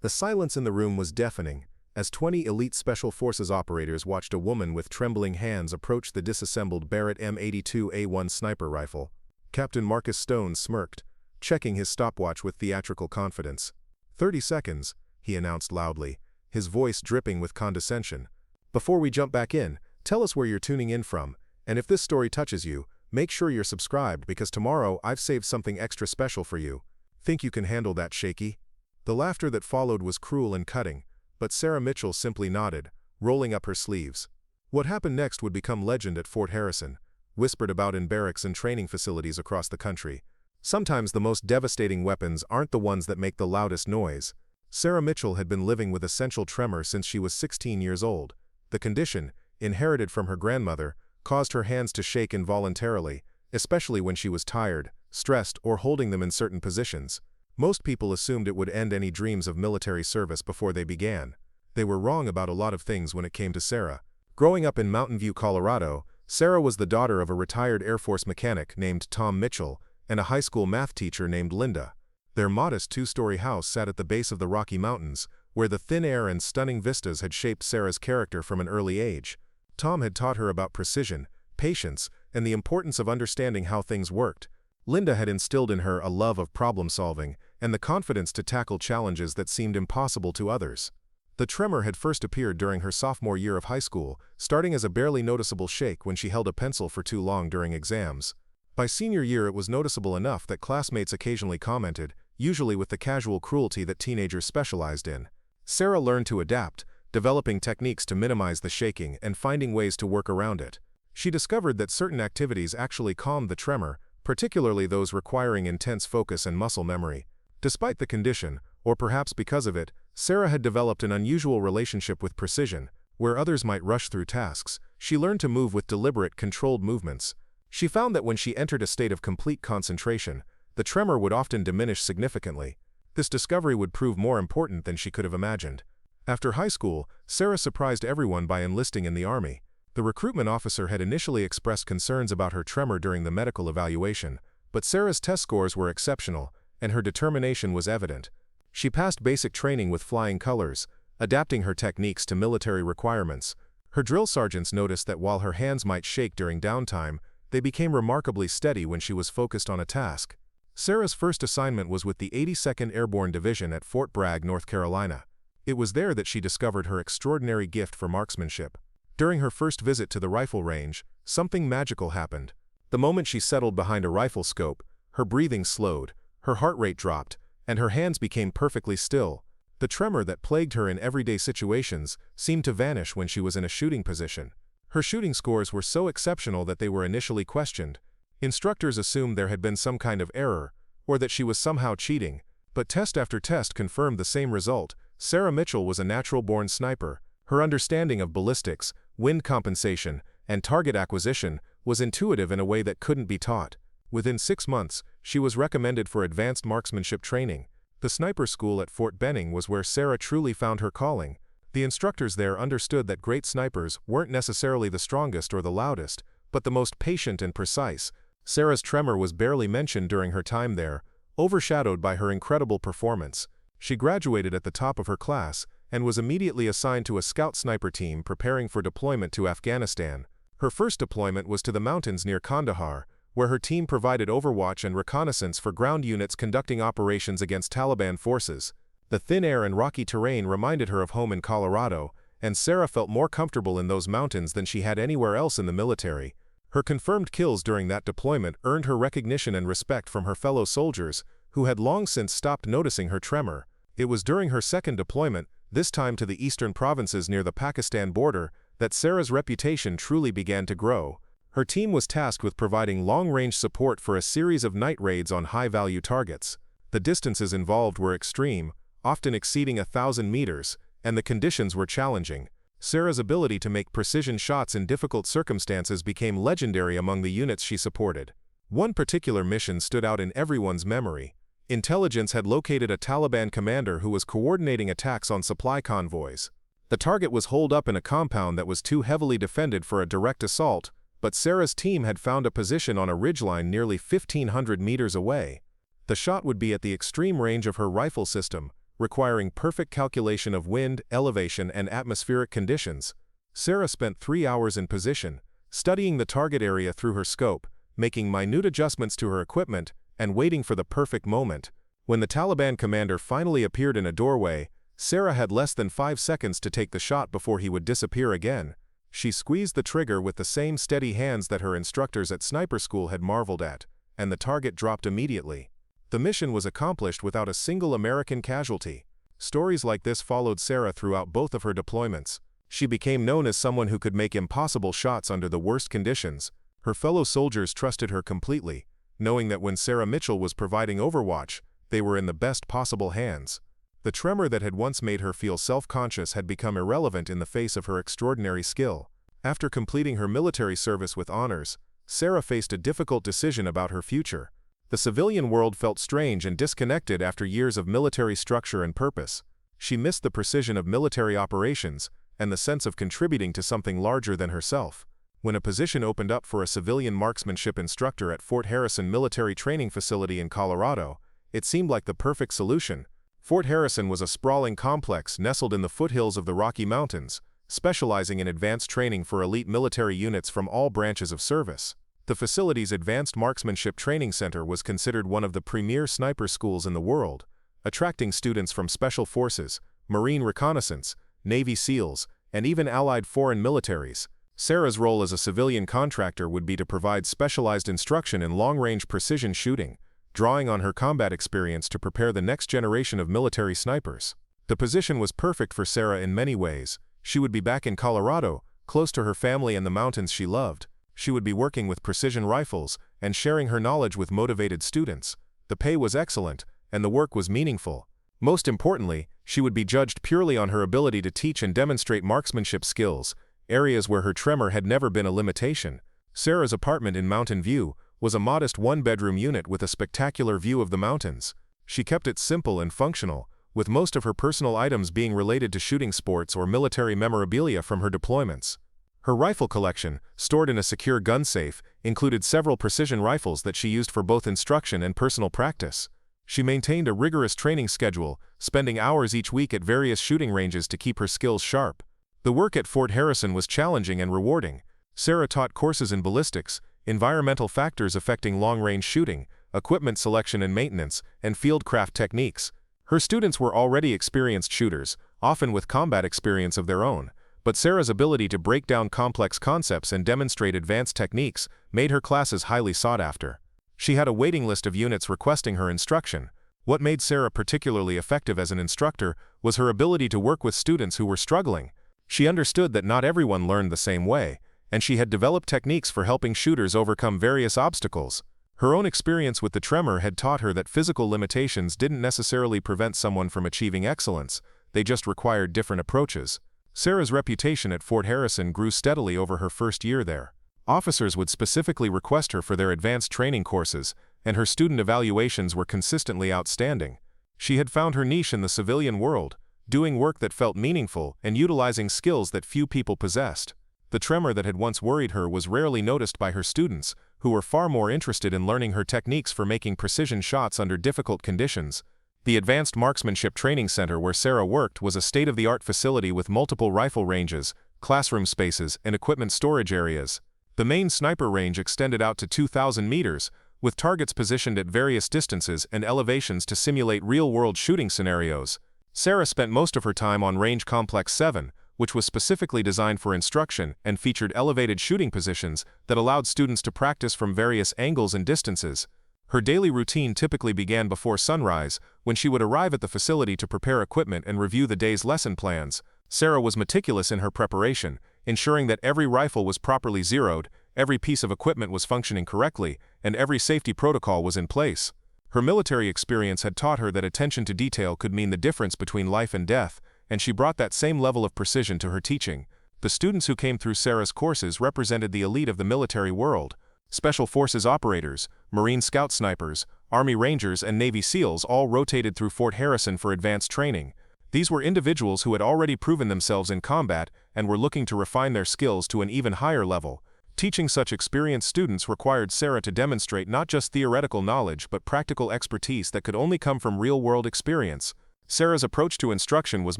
The silence in the room was deafening, as 20 elite Special Forces operators watched a woman with trembling hands approach the disassembled Barrett M82A1 sniper rifle. Captain Marcus Stone smirked, checking his stopwatch with theatrical confidence. 30 seconds, he announced loudly, his voice dripping with condescension. Before we jump back in, tell us where you're tuning in from, and if this story touches you, make sure you're subscribed because tomorrow I've saved something extra special for you. Think you can handle that, Shaky? The laughter that followed was cruel and cutting, but Sarah Mitchell simply nodded, rolling up her sleeves. What happened next would become legend at Fort Harrison, whispered about in barracks and training facilities across the country. Sometimes the most devastating weapons aren't the ones that make the loudest noise. Sarah Mitchell had been living with essential tremor since she was 16 years old. The condition, inherited from her grandmother, caused her hands to shake involuntarily, especially when she was tired, stressed, or holding them in certain positions. Most people assumed it would end any dreams of military service before they began. They were wrong about a lot of things when it came to Sarah. Growing up in Mountain View, Colorado, Sarah was the daughter of a retired Air Force mechanic named Tom Mitchell and a high school math teacher named Linda. Their modest two-story house sat at the base of the Rocky Mountains, where the thin air and stunning vistas had shaped Sarah's character from an early age. Tom had taught her about precision, patience, and the importance of understanding how things worked. Linda had instilled in her a love of problem-solving and the confidence to tackle challenges that seemed impossible to others. The tremor had first appeared during her sophomore year of high school, starting as a barely noticeable shake when she held a pencil for too long during exams. By senior year it was noticeable enough that classmates occasionally commented, usually with the casual cruelty that teenagers specialized in. Sarah learned to adapt, developing techniques to minimize the shaking and finding ways to work around it. She discovered that certain activities actually calmed the tremor, particularly those requiring intense focus and muscle memory. Despite the condition, or perhaps because of it, Sarah had developed an unusual relationship with precision. Where others might rush through tasks, she learned to move with deliberate, controlled movements. She found that when she entered a state of complete concentration, the tremor would often diminish significantly. This discovery would prove more important than she could have imagined. After high school, Sarah surprised everyone by enlisting in the Army. The recruitment officer had initially expressed concerns about her tremor during the medical evaluation, but Sarah's test scores were exceptional, and her determination was evident. She passed basic training with flying colors, adapting her techniques to military requirements. Her drill sergeants noticed that while her hands might shake during downtime, they became remarkably steady when she was focused on a task. Sarah's first assignment was with the 82nd Airborne Division at Fort Bragg, North Carolina. It was there that she discovered her extraordinary gift for marksmanship. During her first visit to the rifle range, something magical happened. The moment she settled behind a rifle scope, her breathing slowed, her heart rate dropped, and her hands became perfectly still. The tremor that plagued her in everyday situations seemed to vanish when she was in a shooting position. Her shooting scores were so exceptional that they were initially questioned. Instructors assumed there had been some kind of error, or that she was somehow cheating, but test after test confirmed the same result. Sarah Mitchell was a natural-born sniper. Her understanding of ballistics, wind compensation, and target acquisition was intuitive in a way that couldn't be taught. Within 6 months, she was recommended for advanced marksmanship training. The sniper school at Fort Benning was where Sarah truly found her calling. The instructors there understood that great snipers weren't necessarily the strongest or the loudest, but the most patient and precise. Sarah's tremor was barely mentioned during her time there, overshadowed by her incredible performance. She graduated at the top of her class and was immediately assigned to a scout sniper team preparing for deployment to Afghanistan. Her first deployment was to the mountains near Kandahar, where her team provided overwatch and reconnaissance for ground units conducting operations against Taliban forces. The thin air and rocky terrain reminded her of home in Colorado, and Sarah felt more comfortable in those mountains than she had anywhere else in the military. Her confirmed kills during that deployment earned her recognition and respect from her fellow soldiers, who had long since stopped noticing her tremor. It was during her second deployment, this time to the eastern provinces near the Pakistan border, that Sarah's reputation truly began to grow. Her team was tasked with providing long-range support for a series of night raids on high-value targets. The distances involved were extreme, often exceeding 1,000 meters, and the conditions were challenging. Sarah's ability to make precision shots in difficult circumstances became legendary among the units she supported. One particular mission stood out in everyone's memory. Intelligence had located a Taliban commander who was coordinating attacks on supply convoys. The target was holed up in a compound that was too heavily defended for a direct assault, but Sarah's team had found a position on a ridgeline nearly 1,500 meters away. The shot would be at the extreme range of her rifle system, requiring perfect calculation of wind, elevation, and atmospheric conditions. Sarah spent 3 hours in position, studying the target area through her scope, making minute adjustments to her equipment, and waiting for the perfect moment. When the Taliban commander finally appeared in a doorway, Sarah had less than 5 seconds to take the shot before he would disappear again. She squeezed the trigger with the same steady hands that her instructors at sniper school had marveled at, and the target dropped immediately. The mission was accomplished without a single American casualty. Stories like this followed Sarah throughout both of her deployments. She became known as someone who could make impossible shots under the worst conditions. Her fellow soldiers trusted her completely, knowing that when Sarah Mitchell was providing overwatch, they were in the best possible hands. The tremor that had once made her feel self-conscious had become irrelevant in the face of her extraordinary skill. After completing her military service with honors, Sarah faced a difficult decision about her future. The civilian world felt strange and disconnected after years of military structure and purpose. She missed the precision of military operations and the sense of contributing to something larger than herself. When a position opened up for a civilian marksmanship instructor at Fort Harrison Military Training Facility in Colorado, it seemed like the perfect solution. Fort Harrison was a sprawling complex nestled in the foothills of the Rocky Mountains, specializing in advanced training for elite military units from all branches of service. The facility's Advanced Marksmanship Training Center was considered one of the premier sniper schools in the world, attracting students from Special Forces, Marine Reconnaissance, Navy SEALs, and even allied foreign militaries. Sarah's role as a civilian contractor would be to provide specialized instruction in long-range precision shooting, drawing on her combat experience to prepare the next generation of military snipers. The position was perfect for Sarah in many ways. She would be back in Colorado, close to her family and the mountains she loved. She would be working with precision rifles and sharing her knowledge with motivated students. The pay was excellent, and the work was meaningful. Most importantly, she would be judged purely on her ability to teach and demonstrate marksmanship skills, areas where her tremor had never been a limitation. Sarah's apartment in Mountain View was a modest one-bedroom unit with a spectacular view of the mountains. She kept it simple and functional, with most of her personal items being related to shooting sports or military memorabilia from her deployments. Her rifle collection, stored in a secure gun safe, included several precision rifles that she used for both instruction and personal practice. She maintained a rigorous training schedule, spending hours each week at various shooting ranges to keep her skills sharp. The work at Fort Harrison was challenging and rewarding. Sarah taught courses in ballistics, environmental factors affecting long-range shooting, equipment selection and maintenance, and fieldcraft techniques. Her students were already experienced shooters, often with combat experience of their own, but Sarah's ability to break down complex concepts and demonstrate advanced techniques made her classes highly sought after. She had a waiting list of units requesting her instruction. What made Sarah particularly effective as an instructor was her ability to work with students who were struggling. She understood that not everyone learned the same way, and she had developed techniques for helping shooters overcome various obstacles. Her own experience with the tremor had taught her that physical limitations didn't necessarily prevent someone from achieving excellence, they just required different approaches. Sarah's reputation at Fort Harrison grew steadily over her first year there. Officers would specifically request her for their advanced training courses, and her student evaluations were consistently outstanding. She had found her niche in the civilian world, doing work that felt meaningful and utilizing skills that few people possessed. The tremor that had once worried her was rarely noticed by her students, who were far more interested in learning her techniques for making precision shots under difficult conditions. The Advanced Marksmanship Training Center where Sarah worked was a state-of-the-art facility with multiple rifle ranges, classroom spaces, and equipment storage areas. The main sniper range extended out to 2,000 meters, with targets positioned at various distances and elevations to simulate real-world shooting scenarios. Sarah spent most of her time on Range Complex 7, which was specifically designed for instruction and featured elevated shooting positions that allowed students to practice from various angles and distances. Her daily routine typically began before sunrise, when she would arrive at the facility to prepare equipment and review the day's lesson plans. Sarah was meticulous in her preparation, ensuring that every rifle was properly zeroed, every piece of equipment was functioning correctly, and every safety protocol was in place. Her military experience had taught her that attention to detail could mean the difference between life and death, and she brought that same level of precision to her teaching. The students who came through Sarah's courses represented the elite of the military world. Special Forces operators, Marine Scout snipers, Army Rangers, and Navy SEALs all rotated through Fort Harrison for advanced training. These were individuals who had already proven themselves in combat and were looking to refine their skills to an even higher level. Teaching such experienced students required Sarah to demonstrate not just theoretical knowledge but practical expertise that could only come from real-world experience. Sarah's approach to instruction was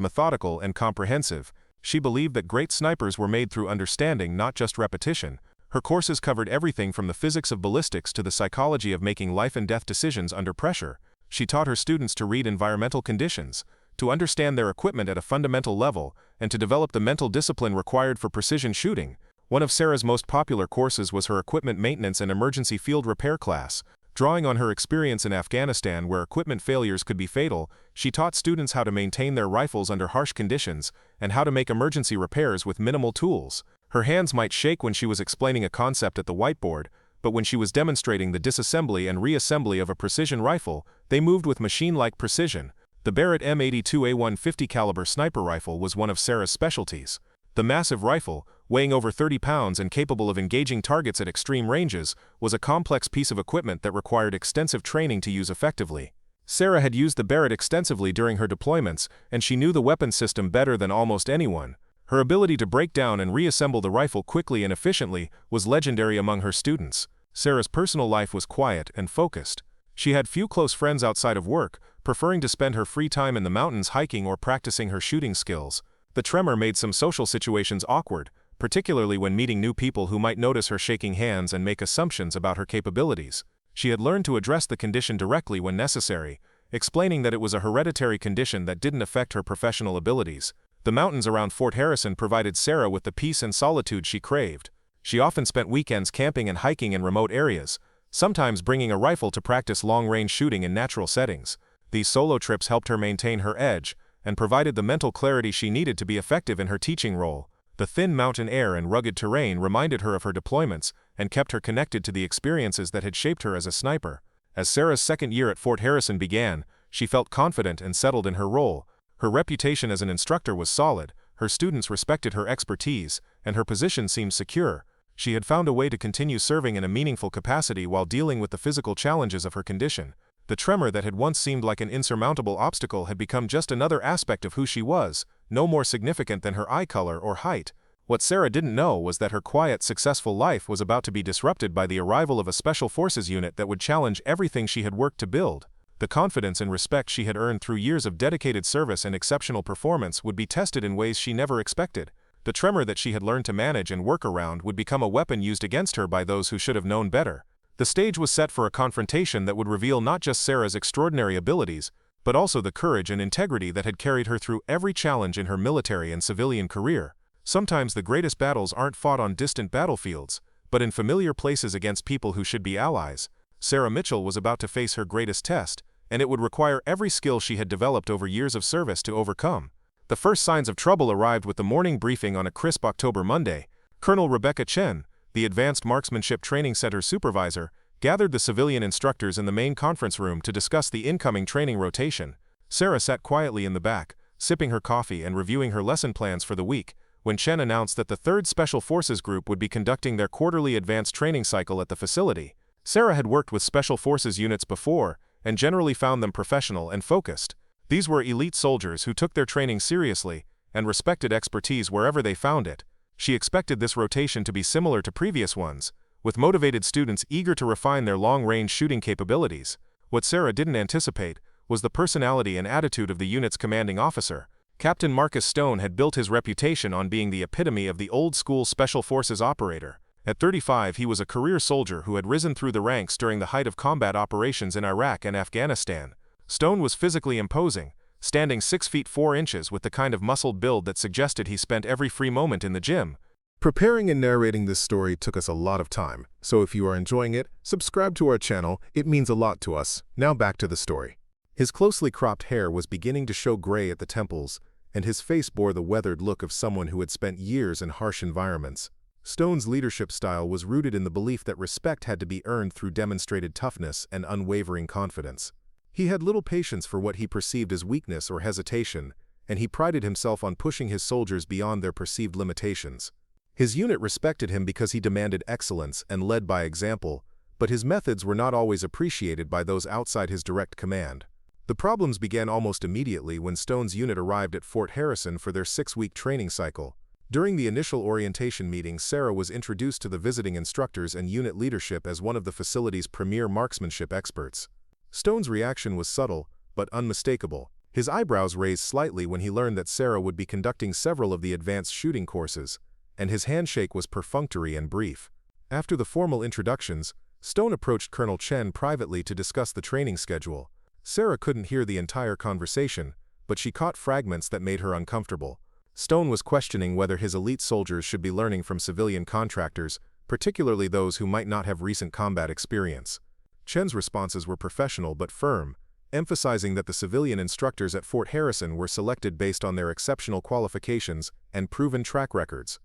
methodical and comprehensive. She believed that great snipers were made through understanding, not just repetition. Her courses covered everything from the physics of ballistics to the psychology of making life-and-death decisions under pressure. She taught her students to read environmental conditions, to understand their equipment at a fundamental level, and to develop the mental discipline required for precision shooting. One of Sarah's most popular courses was her equipment maintenance and emergency field repair class. Drawing on her experience in Afghanistan where equipment failures could be fatal, she taught students how to maintain their rifles under harsh conditions and how to make emergency repairs with minimal tools. Her hands might shake when she was explaining a concept at the whiteboard, but when she was demonstrating the disassembly and reassembly of a precision rifle, they moved with machine-like precision. The Barrett M82A1 50-caliber sniper rifle was one of Sarah's specialties. The massive rifle, weighing over 30 pounds and capable of engaging targets at extreme ranges, was a complex piece of equipment that required extensive training to use effectively. Sarah had used the Barrett extensively during her deployments, and she knew the weapon system better than almost anyone. Her ability to break down and reassemble the rifle quickly and efficiently was legendary among her students. Sarah's personal life was quiet and focused. She had few close friends outside of work, preferring to spend her free time in the mountains hiking or practicing her shooting skills. The tremor made some social situations awkward, particularly when meeting new people who might notice her shaking hands and make assumptions about her capabilities. She had learned to address the condition directly when necessary, explaining that it was a hereditary condition that didn't affect her professional abilities. The mountains around Fort Harrison provided Sarah with the peace and solitude she craved. She often spent weekends camping and hiking in remote areas, sometimes bringing a rifle to practice long-range shooting in natural settings. These solo trips helped her maintain her edge and provided the mental clarity she needed to be effective in her teaching role. The thin mountain air and rugged terrain reminded her of her deployments and kept her connected to the experiences that had shaped her as a sniper. As Sarah's second year at Fort Harrison began, she felt confident and settled in her role. Her reputation as an instructor was solid, her students respected her expertise, and her position seemed secure. She had found a way to continue serving in a meaningful capacity while dealing with the physical challenges of her condition. The tremor that had once seemed like an insurmountable obstacle had become just another aspect of who she was, no more significant than her eye color or height. What Sarah didn't know was that her quiet, successful life was about to be disrupted by the arrival of a special forces unit that would challenge everything she had worked to build. The confidence and respect she had earned through years of dedicated service and exceptional performance would be tested in ways she never expected. The tremor that she had learned to manage and work around would become a weapon used against her by those who should have known better. The stage was set for a confrontation that would reveal not just Sarah's extraordinary abilities, but also the courage and integrity that had carried her through every challenge in her military and civilian career. Sometimes the greatest battles aren't fought on distant battlefields, but in familiar places against people who should be allies. Sarah Mitchell was about to face her greatest test, and it would require every skill she had developed over years of service to overcome. The first signs of trouble arrived with the morning briefing on a crisp October Monday. Colonel Rebecca Chen, the Advanced Marksmanship Training Center supervisor, gathered the civilian instructors in the main conference room to discuss the incoming training rotation. Sarah sat quietly in the back, sipping her coffee and reviewing her lesson plans for the week, when Chen announced that the 3rd Special Forces Group would be conducting their quarterly advanced training cycle at the facility. Sarah had worked with Special Forces units before, and generally found them professional and focused. These were elite soldiers who took their training seriously and respected expertise wherever they found it. She expected this rotation to be similar to previous ones, with motivated students eager to refine their long-range shooting capabilities. What Sarah didn't anticipate was the personality and attitude of the unit's commanding officer. Captain Marcus Stone had built his reputation on being the epitome of the old-school Special Forces operator. At 35, he was a career soldier who had risen through the ranks during the height of combat operations in Iraq and Afghanistan. Stone was physically imposing, standing 6 feet 4 inches with the kind of muscled build that suggested he spent every free moment in the gym. Preparing and narrating this story took us a lot of time, so if you are enjoying it, subscribe to our channel, it means a lot to us. Now back to the story. His closely cropped hair was beginning to show gray at the temples, and his face bore the weathered look of someone who had spent years in harsh environments. Stone's leadership style was rooted in the belief that respect had to be earned through demonstrated toughness and unwavering confidence. He had little patience for what he perceived as weakness or hesitation, and he prided himself on pushing his soldiers beyond their perceived limitations. His unit respected him because he demanded excellence and led by example, but his methods were not always appreciated by those outside his direct command. The problems began almost immediately when Stone's unit arrived at Fort Harrison for their 6-week training cycle. During the initial orientation meeting, Sarah was introduced to the visiting instructors and unit leadership as one of the facility's premier marksmanship experts. Stone's reaction was subtle, but unmistakable. His eyebrows raised slightly when he learned that Sarah would be conducting several of the advanced shooting courses, and his handshake was perfunctory and brief. After the formal introductions, Stone approached Colonel Chen privately to discuss the training schedule. Sarah couldn't hear the entire conversation, but she caught fragments that made her uncomfortable. Stone was questioning whether his elite soldiers should be learning from civilian contractors, particularly those who might not have recent combat experience. Chen's responses were professional but firm, emphasizing that the civilian instructors at Fort Harrison were selected based on their exceptional qualifications and proven track records.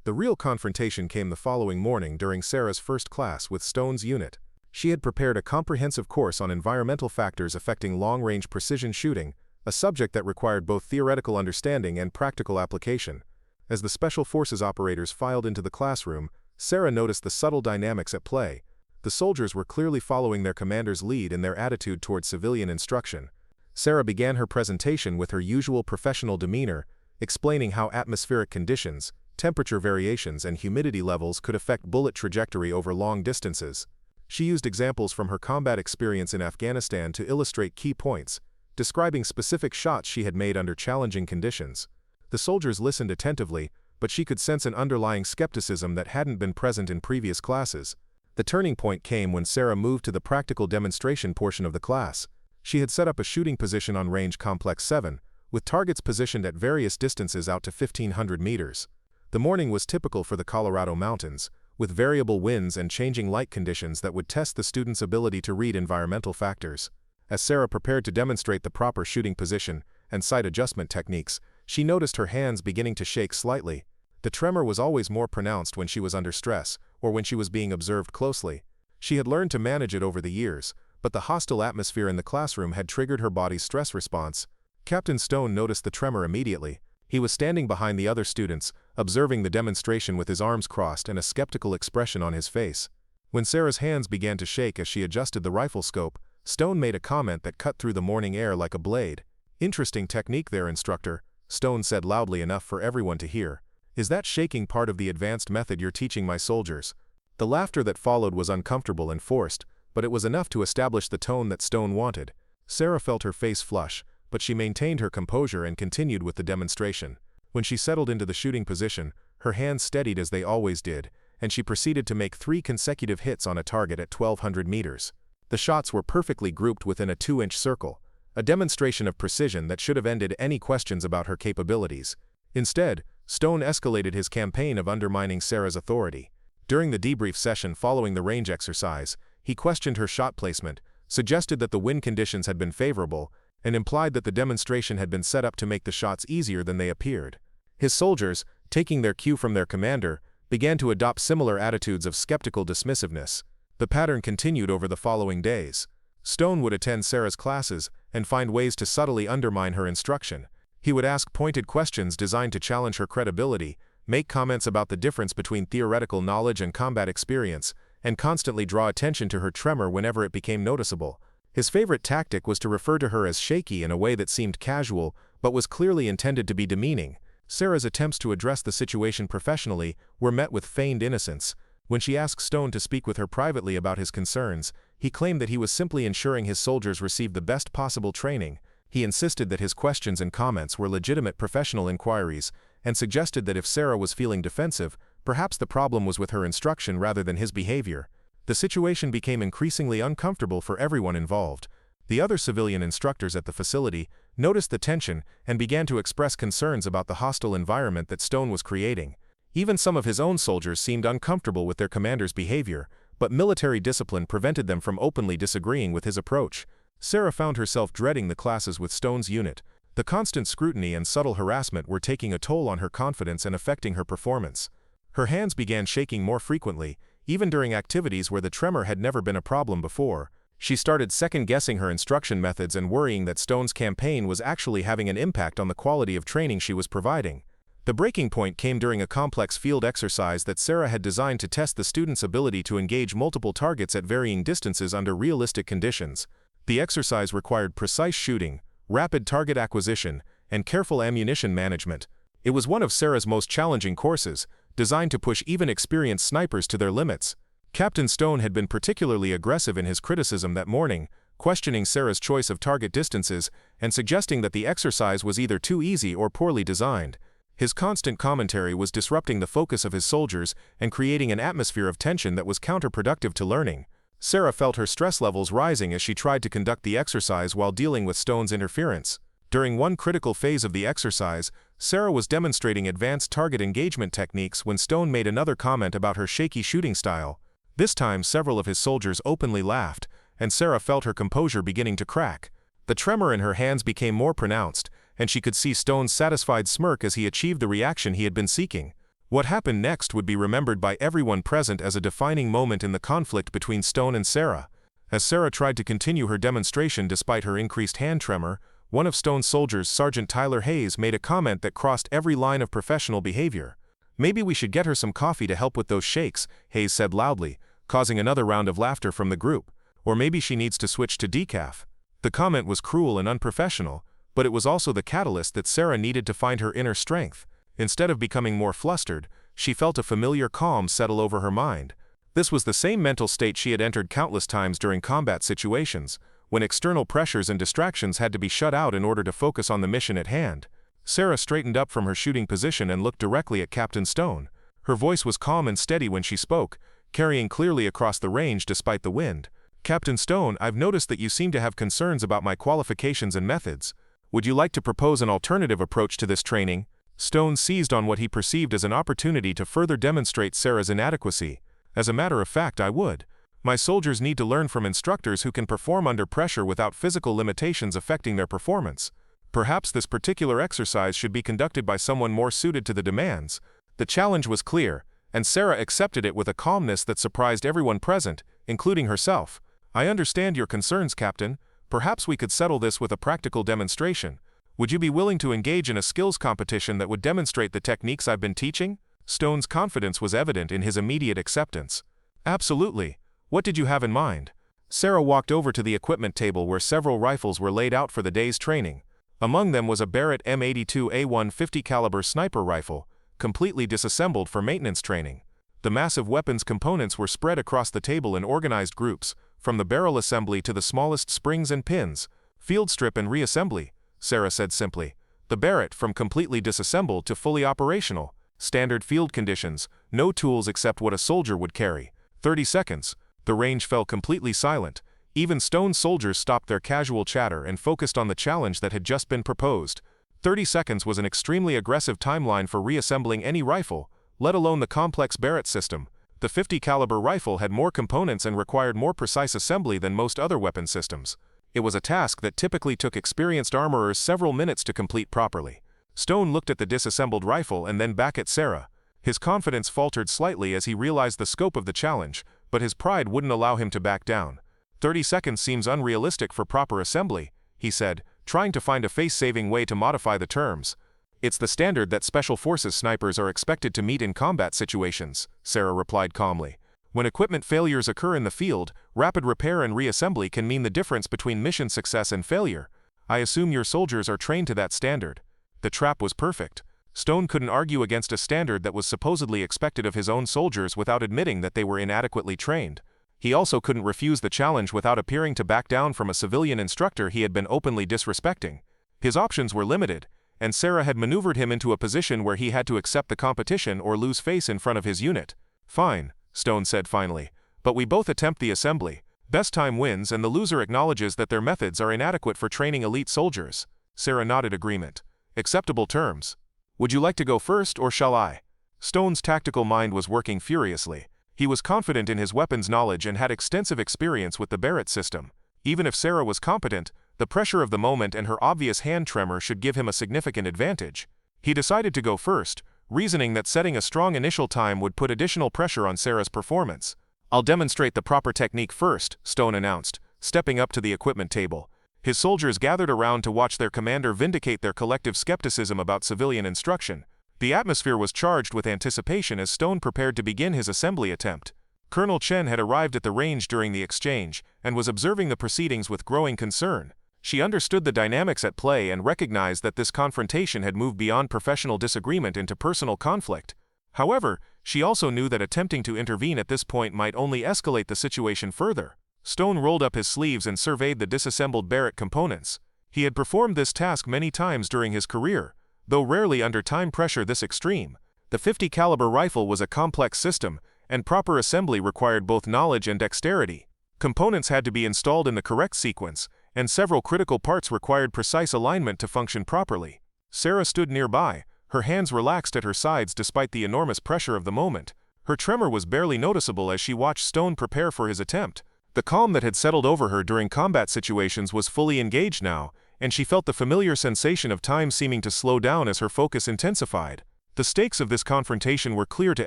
The real confrontation came the following morning during Sarah's first class with Stone's unit. She had prepared a comprehensive course on environmental factors affecting long-range precision shooting, a subject that required both theoretical understanding and practical application. As the Special Forces operators filed into the classroom, Sarah noticed the subtle dynamics at play. The soldiers were clearly following their commander's lead in their attitude toward civilian instruction. Sarah began her presentation with her usual professional demeanor, explaining how atmospheric conditions, temperature variations, and humidity levels could affect bullet trajectory over long distances. She used examples from her combat experience in Afghanistan to illustrate key points, describing specific shots she had made under challenging conditions. The soldiers listened attentively, but she could sense an underlying skepticism that hadn't been present in previous classes. The turning point came when Sarah moved to the practical demonstration portion of the class. She had set up a shooting position on Range Complex 7, with targets positioned at various distances out to 1,500 meters. The morning was typical for the Colorado mountains, with variable winds and changing light conditions that would test the students' ability to read environmental factors. As Sarah prepared to demonstrate the proper shooting position and sight adjustment techniques, she noticed her hands beginning to shake slightly. The tremor was always more pronounced when she was under stress, or when she was being observed closely. She had learned to manage it over the years, but the hostile atmosphere in the classroom had triggered her body's stress response. Captain Stone noticed the tremor immediately. He was standing behind the other students, observing the demonstration with his arms crossed and a skeptical expression on his face. When Sarah's hands began to shake as she adjusted the rifle scope, Stone made a comment that cut through the morning air like a blade. "Interesting technique there, instructor," Stone said loudly enough for everyone to hear. "Is that shaking part of the advanced method you're teaching my soldiers?" The laughter that followed was uncomfortable and forced, but it was enough to establish the tone that Stone wanted. Sarah felt her face flush, but she maintained her composure and continued with the demonstration. When she settled into the shooting position, her hands steadied as they always did, and she proceeded to make 3 consecutive hits on a target at 1,200 meters. The shots were perfectly grouped within a 2-inch circle, a demonstration of precision that should have ended any questions about her capabilities. Instead, Stone escalated his campaign of undermining Sarah's authority. During the debrief session following the range exercise, he questioned her shot placement, suggested that the wind conditions had been favorable, and implied that the demonstration had been set up to make the shots easier than they appeared. His soldiers, taking their cue from their commander, began to adopt similar attitudes of skeptical dismissiveness. The pattern continued over the following days. Stone would attend Sarah's classes and find ways to subtly undermine her instruction. He would ask pointed questions designed to challenge her credibility, make comments about the difference between theoretical knowledge and combat experience, and constantly draw attention to her tremor whenever it became noticeable. His favorite tactic was to refer to her as Shaky in a way that seemed casual, but was clearly intended to be demeaning. Sarah's attempts to address the situation professionally were met with feigned innocence. When she asked Stone to speak with her privately about his concerns, he claimed that he was simply ensuring his soldiers received the best possible training. He insisted that his questions and comments were legitimate professional inquiries, and suggested that if Sarah was feeling defensive, perhaps the problem was with her instruction rather than his behavior. The situation became increasingly uncomfortable for everyone involved. The other civilian instructors at the facility noticed the tension and began to express concerns about the hostile environment that Stone was creating. Even some of his own soldiers seemed uncomfortable with their commander's behavior, but military discipline prevented them from openly disagreeing with his approach. Sarah found herself dreading the classes with Stone's unit. The constant scrutiny and subtle harassment were taking a toll on her confidence and affecting her performance. Her hands began shaking more frequently, even during activities where the tremor had never been a problem before. She started second-guessing her instruction methods and worrying that Stone's campaign was actually having an impact on the quality of training she was providing. The breaking point came during a complex field exercise that Sarah had designed to test the students' ability to engage multiple targets at varying distances under realistic conditions. The exercise required precise shooting, rapid target acquisition, and careful ammunition management. It was one of Sarah's most challenging courses, designed to push even experienced snipers to their limits. Captain Stone had been particularly aggressive in his criticism that morning, questioning Sarah's choice of target distances and suggesting that the exercise was either too easy or poorly designed. His constant commentary was disrupting the focus of his soldiers and creating an atmosphere of tension that was counterproductive to learning. Sarah felt her stress levels rising as she tried to conduct the exercise while dealing with Stone's interference. During one critical phase of the exercise, Sarah was demonstrating advanced target engagement techniques when Stone made another comment about her shaky shooting style. This time, several of his soldiers openly laughed, and Sarah felt her composure beginning to crack. The tremor in her hands became more pronounced, and she could see Stone's satisfied smirk as he achieved the reaction he had been seeking. What happened next would be remembered by everyone present as a defining moment in the conflict between Stone and Sarah. As Sarah tried to continue her demonstration despite her increased hand tremor, one of Stone's soldiers, Sergeant Tyler Hayes, made a comment that crossed every line of professional behavior. "Maybe we should get her some coffee to help with those shakes," Hayes said loudly, causing another round of laughter from the group. "Or maybe she needs to switch to decaf." The comment was cruel and unprofessional, but it was also the catalyst that Sarah needed to find her inner strength. Instead of becoming more flustered, she felt a familiar calm settle over her mind. This was the same mental state she had entered countless times during combat situations, when external pressures and distractions had to be shut out in order to focus on the mission at hand. Sarah straightened up from her shooting position and looked directly at Captain Stone. Her voice was calm and steady when she spoke, carrying clearly across the range despite the wind. "Captain Stone, I've noticed that you seem to have concerns about my qualifications and methods. Would you like to propose an alternative approach to this training?" Stone seized on what he perceived as an opportunity to further demonstrate Sarah's inadequacy. "As a matter of fact, I would. My soldiers need to learn from instructors who can perform under pressure without physical limitations affecting their performance. Perhaps this particular exercise should be conducted by someone more suited to the demands." The challenge was clear, and Sarah accepted it with a calmness that surprised everyone present, including herself. "I understand your concerns, Captain. Perhaps we could settle this with a practical demonstration. Would you be willing to engage in a skills competition that would demonstrate the techniques I've been teaching?" Stone's confidence was evident in his immediate acceptance. "Absolutely. What did you have in mind?" Sarah walked over to the equipment table where several rifles were laid out for the day's training. Among them was a Barrett M82A1 50 caliber sniper rifle, completely disassembled for maintenance training. The massive weapons components were spread across the table in organized groups, from the barrel assembly to the smallest springs and pins. "Field strip and reassembly," Sarah said simply. "The Barrett from completely disassembled to fully operational. Standard field conditions, no tools except what a soldier would carry. 30 seconds. The range fell completely silent. Even Stone's soldiers stopped their casual chatter and focused on the challenge that had just been proposed. 30 seconds was an extremely aggressive timeline for reassembling any rifle, let alone the complex Barrett system. The 50 caliber rifle had more components and required more precise assembly than most other weapon systems. It was a task that typically took experienced armorers several minutes to complete properly. Stone looked at the disassembled rifle and then back at Sarah. His confidence faltered slightly as he realized the scope of the challenge, but his pride wouldn't allow him to back down. 30 seconds seems unrealistic for proper assembly, he said, trying to find a face-saving way to modify the terms. "It's the standard that Special Forces snipers are expected to meet in combat situations," Sarah replied calmly. "When equipment failures occur in the field, rapid repair and reassembly can mean the difference between mission success and failure. I assume your soldiers are trained to that standard." The trap was perfect. Stone couldn't argue against a standard that was supposedly expected of his own soldiers without admitting that they were inadequately trained. He also couldn't refuse the challenge without appearing to back down from a civilian instructor he had been openly disrespecting. His options were limited, and Sarah had maneuvered him into a position where he had to accept the competition or lose face in front of his unit. "Fine," Stone said finally, "but we both attempt the assembly. Best time wins and the loser acknowledges that their methods are inadequate for training elite soldiers." Sarah nodded agreement. "Acceptable terms. Would you like to go first or shall I?" Stone's tactical mind was working furiously. He was confident in his weapons knowledge and had extensive experience with the Barrett system. Even if Sarah was competent, the pressure of the moment and her obvious hand tremor should give him a significant advantage. He decided to go first, reasoning that setting a strong initial time would put additional pressure on Sarah's performance. "I'll demonstrate the proper technique first," Stone announced, stepping up to the equipment table. His soldiers gathered around to watch their commander vindicate their collective skepticism about civilian instruction. The atmosphere was charged with anticipation as Stone prepared to begin his assembly attempt. Colonel Chen had arrived at the range during the exchange and was observing the proceedings with growing concern. She understood the dynamics at play and recognized that this confrontation had moved beyond professional disagreement into personal conflict. However, she also knew that attempting to intervene at this point might only escalate the situation further. Stone rolled up his sleeves and surveyed the disassembled Barrett components. He had performed this task many times during his career, though rarely under time pressure this extreme. The .50 caliber rifle was a complex system, and proper assembly required both knowledge and dexterity. Components had to be installed in the correct sequence, and several critical parts required precise alignment to function properly. Sarah stood nearby, her hands relaxed at her sides despite the enormous pressure of the moment. Her tremor was barely noticeable as she watched Stone prepare for his attempt. The calm that had settled over her during combat situations was fully engaged now, and she felt the familiar sensation of time seeming to slow down as her focus intensified. The stakes of this confrontation were clear to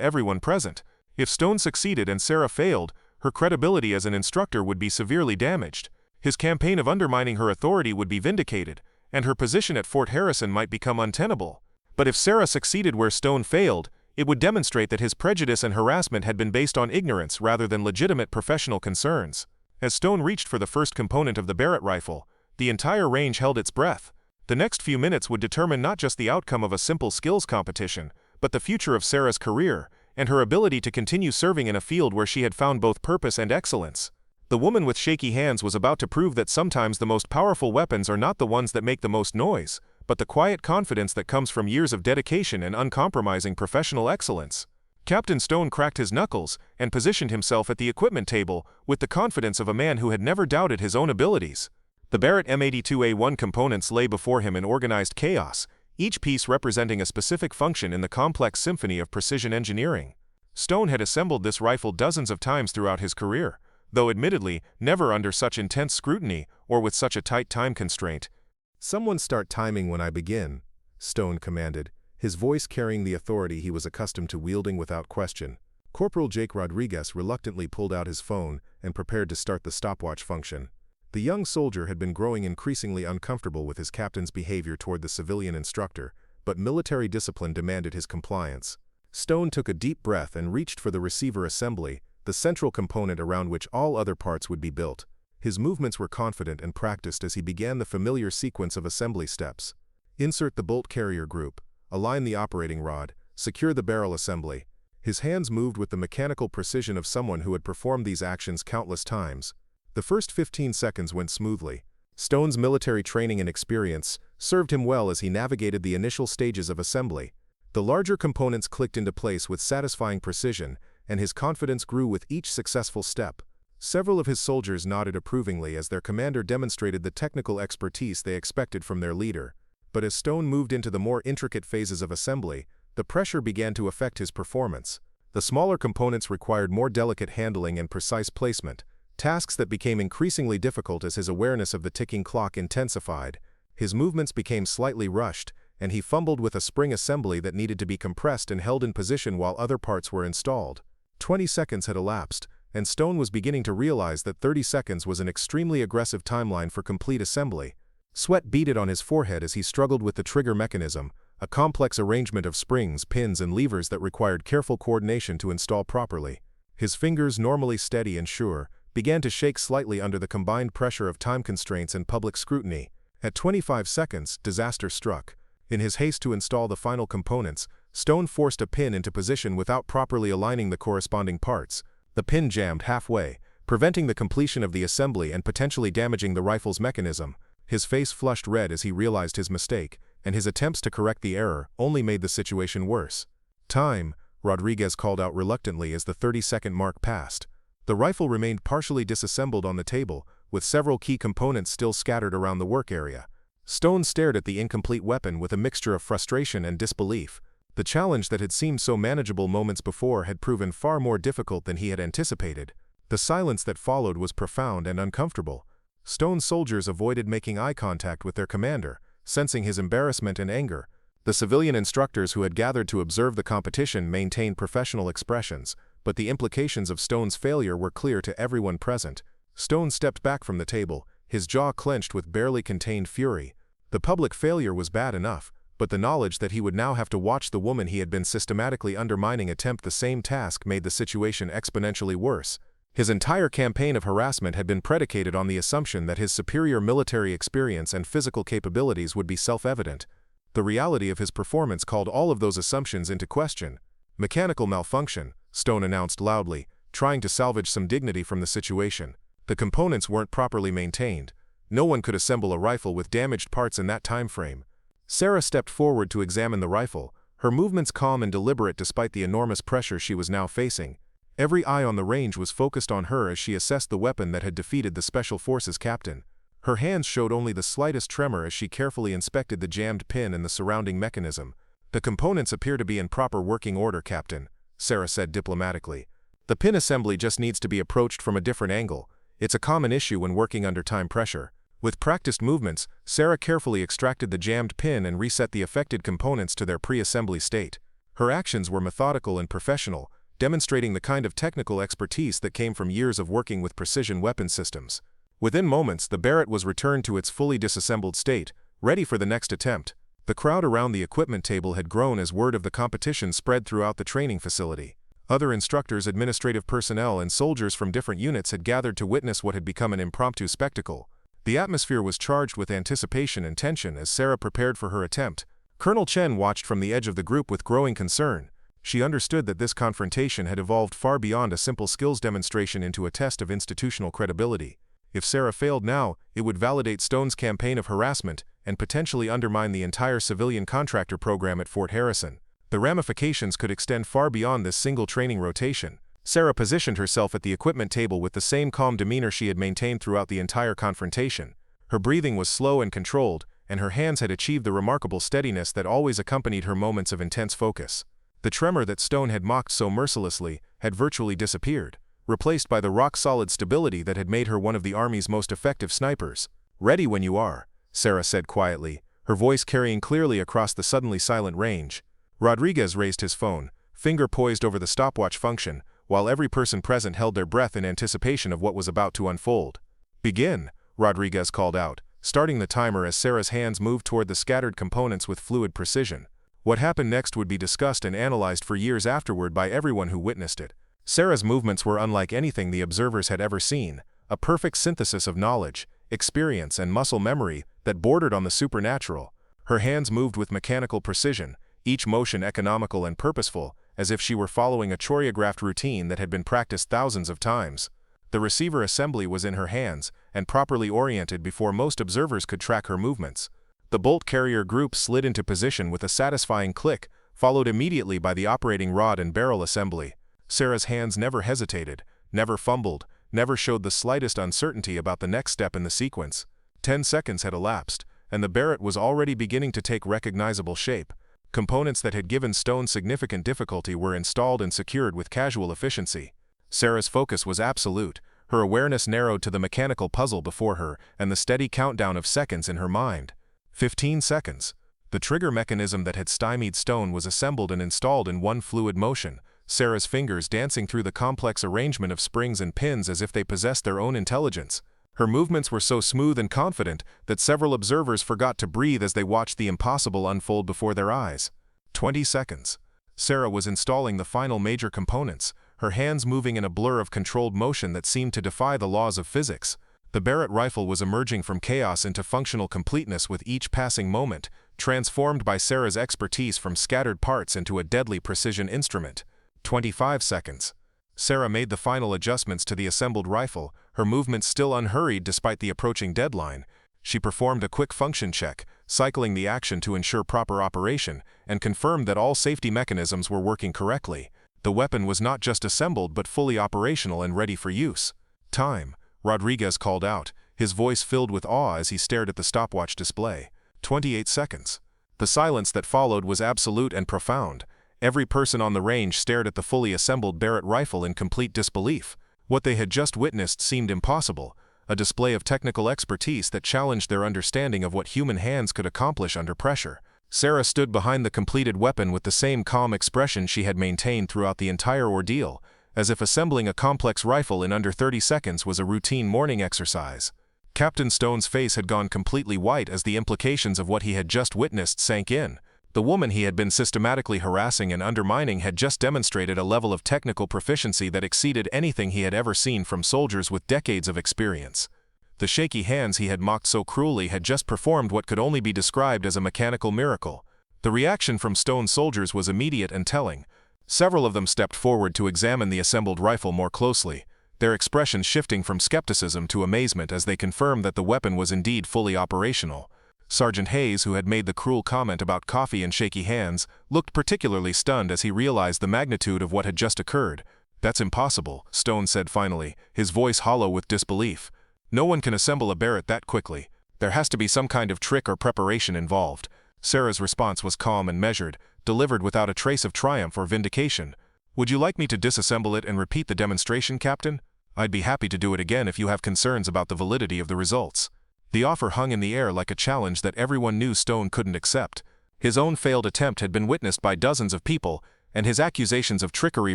everyone present. If Stone succeeded and Sarah failed, her credibility as an instructor would be severely damaged. His campaign of undermining her authority would be vindicated, and her position at Fort Harrison might become untenable. But if Sarah succeeded where Stone failed, it would demonstrate that his prejudice and harassment had been based on ignorance rather than legitimate professional concerns. As Stone reached for the first component of the Barrett rifle, the entire range held its breath. The next few minutes would determine not just the outcome of a simple skills competition, but the future of Sarah's career, and her ability to continue serving in a field where she had found both purpose and excellence. The woman with shaky hands was about to prove that sometimes the most powerful weapons are not the ones that make the most noise, but the quiet confidence that comes from years of dedication and uncompromising professional excellence. Captain Stone cracked his knuckles and positioned himself at the equipment table with the confidence of a man who had never doubted his own abilities. The Barrett M82A1 components lay before him in organized chaos, each piece representing a specific function in the complex symphony of precision engineering. Stone had assembled this rifle dozens of times throughout his career, though admittedly never under such intense scrutiny or with such a tight time constraint. "Someone start timing when I begin," Stone commanded, his voice carrying the authority he was accustomed to wielding without question. Corporal Jake Rodriguez reluctantly pulled out his phone and prepared to start the stopwatch function. The young soldier had been growing increasingly uncomfortable with his captain's behavior toward the civilian instructor, but military discipline demanded his compliance. Stone took a deep breath and reached for the receiver assembly, the central component around which all other parts would be built. His movements were confident and practiced as he began the familiar sequence of assembly steps. Insert the bolt carrier group, align the operating rod, secure the barrel assembly. His hands moved with the mechanical precision of someone who had performed these actions countless times. The first 15 seconds went smoothly. Stone's military training and experience served him well as he navigated the initial stages of assembly. The larger components clicked into place with satisfying precision, and his confidence grew with each successful step. Several of his soldiers nodded approvingly as their commander demonstrated the technical expertise they expected from their leader. But as Stone moved into the more intricate phases of assembly, the pressure began to affect his performance. The smaller components required more delicate handling and precise placement, tasks that became increasingly difficult as his awareness of the ticking clock intensified. His movements became slightly rushed, and he fumbled with a spring assembly that needed to be compressed and held in position while other parts were installed. 20 seconds had elapsed, and Stone was beginning to realize that 30 seconds was an extremely aggressive timeline for complete assembly. Sweat beaded on his forehead as he struggled with the trigger mechanism, a complex arrangement of springs, pins, and levers that required careful coordination to install properly. His fingers, normally steady and sure, began to shake slightly under the combined pressure of time constraints and public scrutiny. At 25 seconds, disaster struck. In his haste to install the final components, Stone forced a pin into position without properly aligning the corresponding parts. The pin jammed halfway, preventing the completion of the assembly and potentially damaging the rifle's mechanism. His face flushed red as he realized his mistake, and his attempts to correct the error only made the situation worse. "Time," Rodriguez called out reluctantly as the 30-second mark passed. The rifle remained partially disassembled on the table, with several key components still scattered around the work area. Stone stared at the incomplete weapon with a mixture of frustration and disbelief. The challenge that had seemed so manageable moments before had proven far more difficult than he had anticipated. The silence that followed was profound and uncomfortable. Stone's soldiers avoided making eye contact with their commander, sensing his embarrassment and anger. The civilian instructors who had gathered to observe the competition maintained professional expressions, but the implications of Stone's failure were clear to everyone present. Stone stepped back from the table, his jaw clenched with barely contained fury. The public failure was bad enough, but the knowledge that he would now have to watch the woman he had been systematically undermining attempt the same task made the situation exponentially worse. His entire campaign of harassment had been predicated on the assumption that his superior military experience and physical capabilities would be self-evident. The reality of his performance called all of those assumptions into question. "Mechanical malfunction," Stone announced loudly, trying to salvage some dignity from the situation. The components weren't properly maintained. No one could assemble a rifle with damaged parts in that time frame. Sarah stepped forward to examine the rifle, her movements calm and deliberate despite the enormous pressure she was now facing. Every eye on the range was focused on her as she assessed the weapon that had defeated the Special Forces captain. Her hands showed only the slightest tremor as she carefully inspected the jammed pin and the surrounding mechanism. "The components appear to be in proper working order, Captain," Sarah said diplomatically. "The pin assembly just needs to be approached from a different angle. It's a common issue when working under time pressure." With practiced movements, Sarah carefully extracted the jammed pin and reset the affected components to their pre-assembly state. Her actions were methodical and professional, demonstrating the kind of technical expertise that came from years of working with precision weapon systems. Within moments, the Barrett was returned to its fully disassembled state, ready for the next attempt. The crowd around the equipment table had grown as word of the competition spread throughout the training facility. Other instructors, administrative personnel, and soldiers from different units had gathered to witness what had become an impromptu spectacle. The atmosphere was charged with anticipation and tension as Sarah prepared for her attempt. Colonel Chen watched from the edge of the group with growing concern. She understood that this confrontation had evolved far beyond a simple skills demonstration into a test of institutional credibility. If Sarah failed now, it would validate Stone's campaign of harassment and potentially undermine the entire civilian contractor program at Fort Harrison. The ramifications could extend far beyond this single training rotation. Sarah positioned herself at the equipment table with the same calm demeanor she had maintained throughout the entire confrontation. Her breathing was slow and controlled, and her hands had achieved the remarkable steadiness that always accompanied her moments of intense focus. The tremor that Stone had mocked so mercilessly had virtually disappeared, replaced by the rock-solid stability that had made her one of the Army's most effective snipers. "Ready when you are," Sarah said quietly, her voice carrying clearly across the suddenly silent range. Rodriguez raised his phone, finger poised over the stopwatch function, while every person present held their breath in anticipation of what was about to unfold. "Begin," Rodriguez called out, starting the timer as Sarah's hands moved toward the scattered components with fluid precision. What happened next would be discussed and analyzed for years afterward by everyone who witnessed it. Sarah's movements were unlike anything the observers had ever seen, a perfect synthesis of knowledge, experience, and muscle memory that bordered on the supernatural. Her hands moved with mechanical precision, each motion economical and purposeful, as if she were following a choreographed routine that had been practiced thousands of times. The receiver assembly was in her hands, and properly oriented before most observers could track her movements. The bolt carrier group slid into position with a satisfying click, followed immediately by the operating rod and barrel assembly. Sarah's hands never hesitated, never fumbled, never showed the slightest uncertainty about the next step in the sequence. 10 seconds had elapsed, and the Barrett was already beginning to take recognizable shape. Components that had given Stone significant difficulty were installed and secured with casual efficiency. Sarah's focus was absolute, her awareness narrowed to the mechanical puzzle before her and the steady countdown of seconds in her mind. 15 seconds. The trigger mechanism that had stymied Stone was assembled and installed in one fluid motion, Sarah's fingers dancing through the complex arrangement of springs and pins as if they possessed their own intelligence. Her movements were so smooth and confident that several observers forgot to breathe as they watched the impossible unfold before their eyes. 20 seconds. Sarah was installing the final major components, her hands moving in a blur of controlled motion that seemed to defy the laws of physics. The Barrett rifle was emerging from chaos into functional completeness with each passing moment, transformed by Sarah's expertise from scattered parts into a deadly precision instrument. 25 seconds. Sarah made the final adjustments to the assembled rifle, her movements still unhurried despite the approaching deadline. She performed a quick function check, cycling the action to ensure proper operation, and confirmed that all safety mechanisms were working correctly. The weapon was not just assembled but fully operational and ready for use. "Time," Rodriguez called out, his voice filled with awe as he stared at the stopwatch display. 28 seconds. The silence that followed was absolute and profound. Every person on the range stared at the fully assembled Barrett rifle in complete disbelief. What they had just witnessed seemed impossible, a display of technical expertise that challenged their understanding of what human hands could accomplish under pressure. Sarah stood behind the completed weapon with the same calm expression she had maintained throughout the entire ordeal, as if assembling a complex rifle in under 30 seconds was a routine morning exercise. Captain Stone's face had gone completely white as the implications of what he had just witnessed sank in. The woman he had been systematically harassing and undermining had just demonstrated a level of technical proficiency that exceeded anything he had ever seen from soldiers with decades of experience. The shaky hands he had mocked so cruelly had just performed what could only be described as a mechanical miracle. The reaction from Stone's soldiers was immediate and telling. Several of them stepped forward to examine the assembled rifle more closely. their expressions shifting from skepticism to amazement as they confirmed that the weapon was indeed fully operational. Sergeant Hayes, who had made the cruel comment about coffee and shaky hands, looked particularly stunned as he realized the magnitude of what had just occurred. "That's impossible," Stone said finally, his voice hollow with disbelief. "No one can assemble a Barrett that quickly. There has to be some kind of trick or preparation involved." Sarah's response was calm and measured, delivered without a trace of triumph or vindication. "Would you like me to disassemble it and repeat the demonstration, Captain? I'd be happy to do it again if you have concerns about the validity of the results." The offer hung in the air like a challenge that everyone knew Stone couldn't accept. His own failed attempt had been witnessed by dozens of people, and his accusations of trickery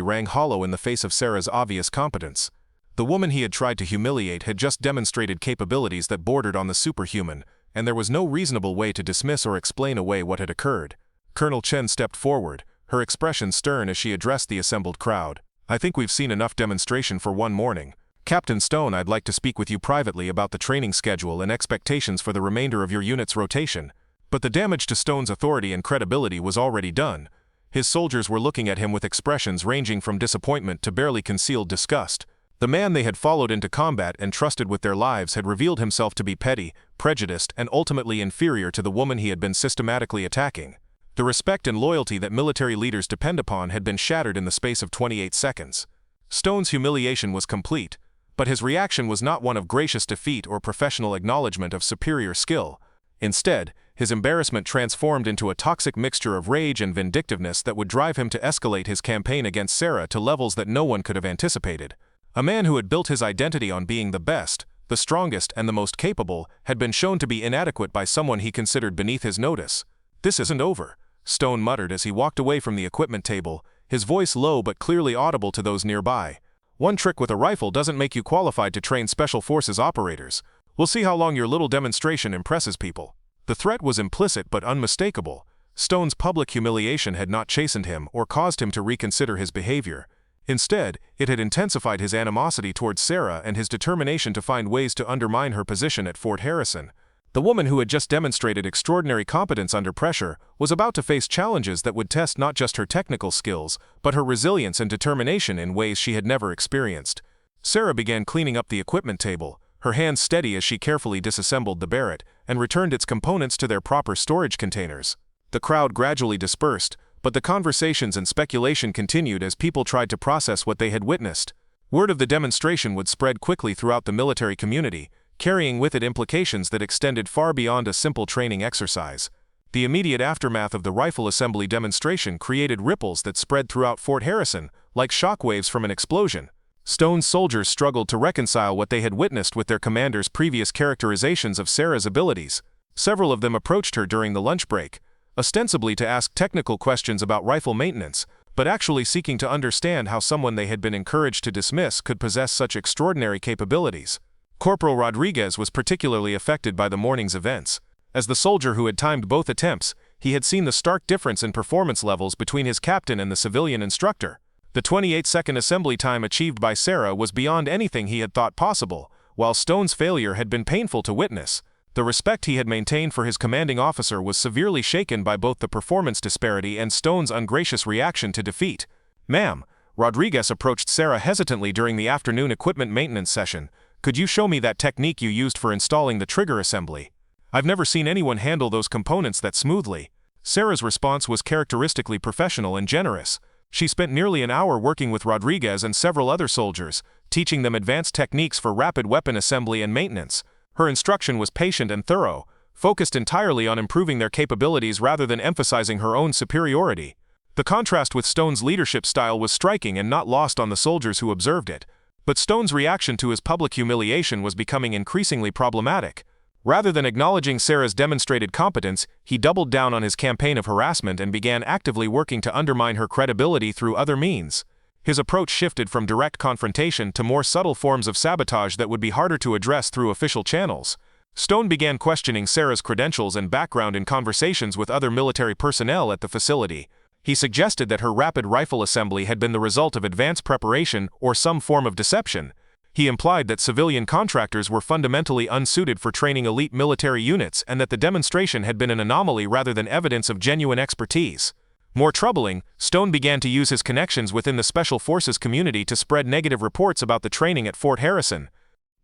rang hollow in the face of Sarah's obvious competence. The woman he had tried to humiliate had just demonstrated capabilities that bordered on the superhuman, and there was no reasonable way to dismiss or explain away what had occurred. Colonel Chen stepped forward, her expression stern as she addressed the assembled crowd. "I think we've seen enough demonstration for one morning. Captain Stone, I'd like to speak with you privately about the training schedule and expectations for the remainder of your unit's rotation." But the damage to Stone's authority and credibility was already done. His soldiers were looking at him with expressions ranging from disappointment to barely concealed disgust. The man they had followed into combat and trusted with their lives had revealed himself to be petty, prejudiced, and ultimately inferior to the woman he had been systematically attacking. The respect and loyalty that military leaders depend upon had been shattered in the space of 28 seconds. Stone's humiliation was complete, but his reaction was not one of gracious defeat or professional acknowledgement of superior skill. Instead, his embarrassment transformed into a toxic mixture of rage and vindictiveness that would drive him to escalate his campaign against Sarah to levels that no one could have anticipated. A man who had built his identity on being the best, the strongest, and the most capable, had been shown to be inadequate by someone he considered beneath his notice. "This isn't over," Stone muttered as he walked away from the equipment table, his voice low but clearly audible to those nearby. "One trick with a rifle doesn't make you qualified to train Special Forces operators. We'll see how long your little demonstration impresses people." The threat was implicit but unmistakable. Stone's public humiliation had not chastened him or caused him to reconsider his behavior. Instead, it had intensified his animosity towards Sarah and his determination to find ways to undermine her position at Fort Harrison. The woman who had just demonstrated extraordinary competence under pressure was about to face challenges that would test not just her technical skills, but her resilience and determination in ways she had never experienced. Sarah began cleaning up the equipment table, her hands steady as she carefully disassembled the Barrett and returned its components to their proper storage containers. The crowd gradually dispersed, but the conversations and speculation continued as people tried to process what they had witnessed. Word of the demonstration would spread quickly throughout the military community, carrying with it implications that extended far beyond a simple training exercise. The immediate aftermath of the rifle assembly demonstration created ripples that spread throughout Fort Harrison, like shockwaves from an explosion. Stone's soldiers struggled to reconcile what they had witnessed with their commander's previous characterizations of Sarah's abilities. Several of them approached her during the lunch break, ostensibly to ask technical questions about rifle maintenance, but actually seeking to understand how someone they had been encouraged to dismiss could possess such extraordinary capabilities. Corporal Rodriguez was particularly affected by the morning's events. As the soldier who had timed both attempts, he had seen the stark difference in performance levels between his captain and the civilian instructor. The 28-second assembly time achieved by Sarah was beyond anything he had thought possible, while Stone's failure had been painful to witness. The respect he had maintained for his commanding officer was severely shaken by both the performance disparity and Stone's ungracious reaction to defeat. "Ma'am," Rodriguez approached Sarah hesitantly during the afternoon equipment maintenance session, "could you show me that technique you used for installing the trigger assembly? I've never seen anyone handle those components that smoothly." Sarah's response was characteristically professional and generous. She spent nearly an hour working with Rodriguez and several other soldiers, teaching them advanced techniques for rapid weapon assembly and maintenance. Her instruction was patient and thorough, focused entirely on improving their capabilities rather than emphasizing her own superiority. The contrast with Stone's leadership style was striking and not lost on the soldiers who observed it. But Stone's reaction to his public humiliation was becoming increasingly problematic. Rather than acknowledging Sarah's demonstrated competence, he doubled down on his campaign of harassment and began actively working to undermine her credibility through other means. His approach shifted from direct confrontation to more subtle forms of sabotage that would be harder to address through official channels. Stone began questioning Sarah's credentials and background in conversations with other military personnel at the facility. He suggested that her rapid rifle assembly had been the result of advanced preparation or some form of deception. He implied that civilian contractors were fundamentally unsuited for training elite military units and that the demonstration had been an anomaly rather than evidence of genuine expertise. More troubling, Stone began to use his connections within the Special Forces community to spread negative reports about the training at Fort Harrison.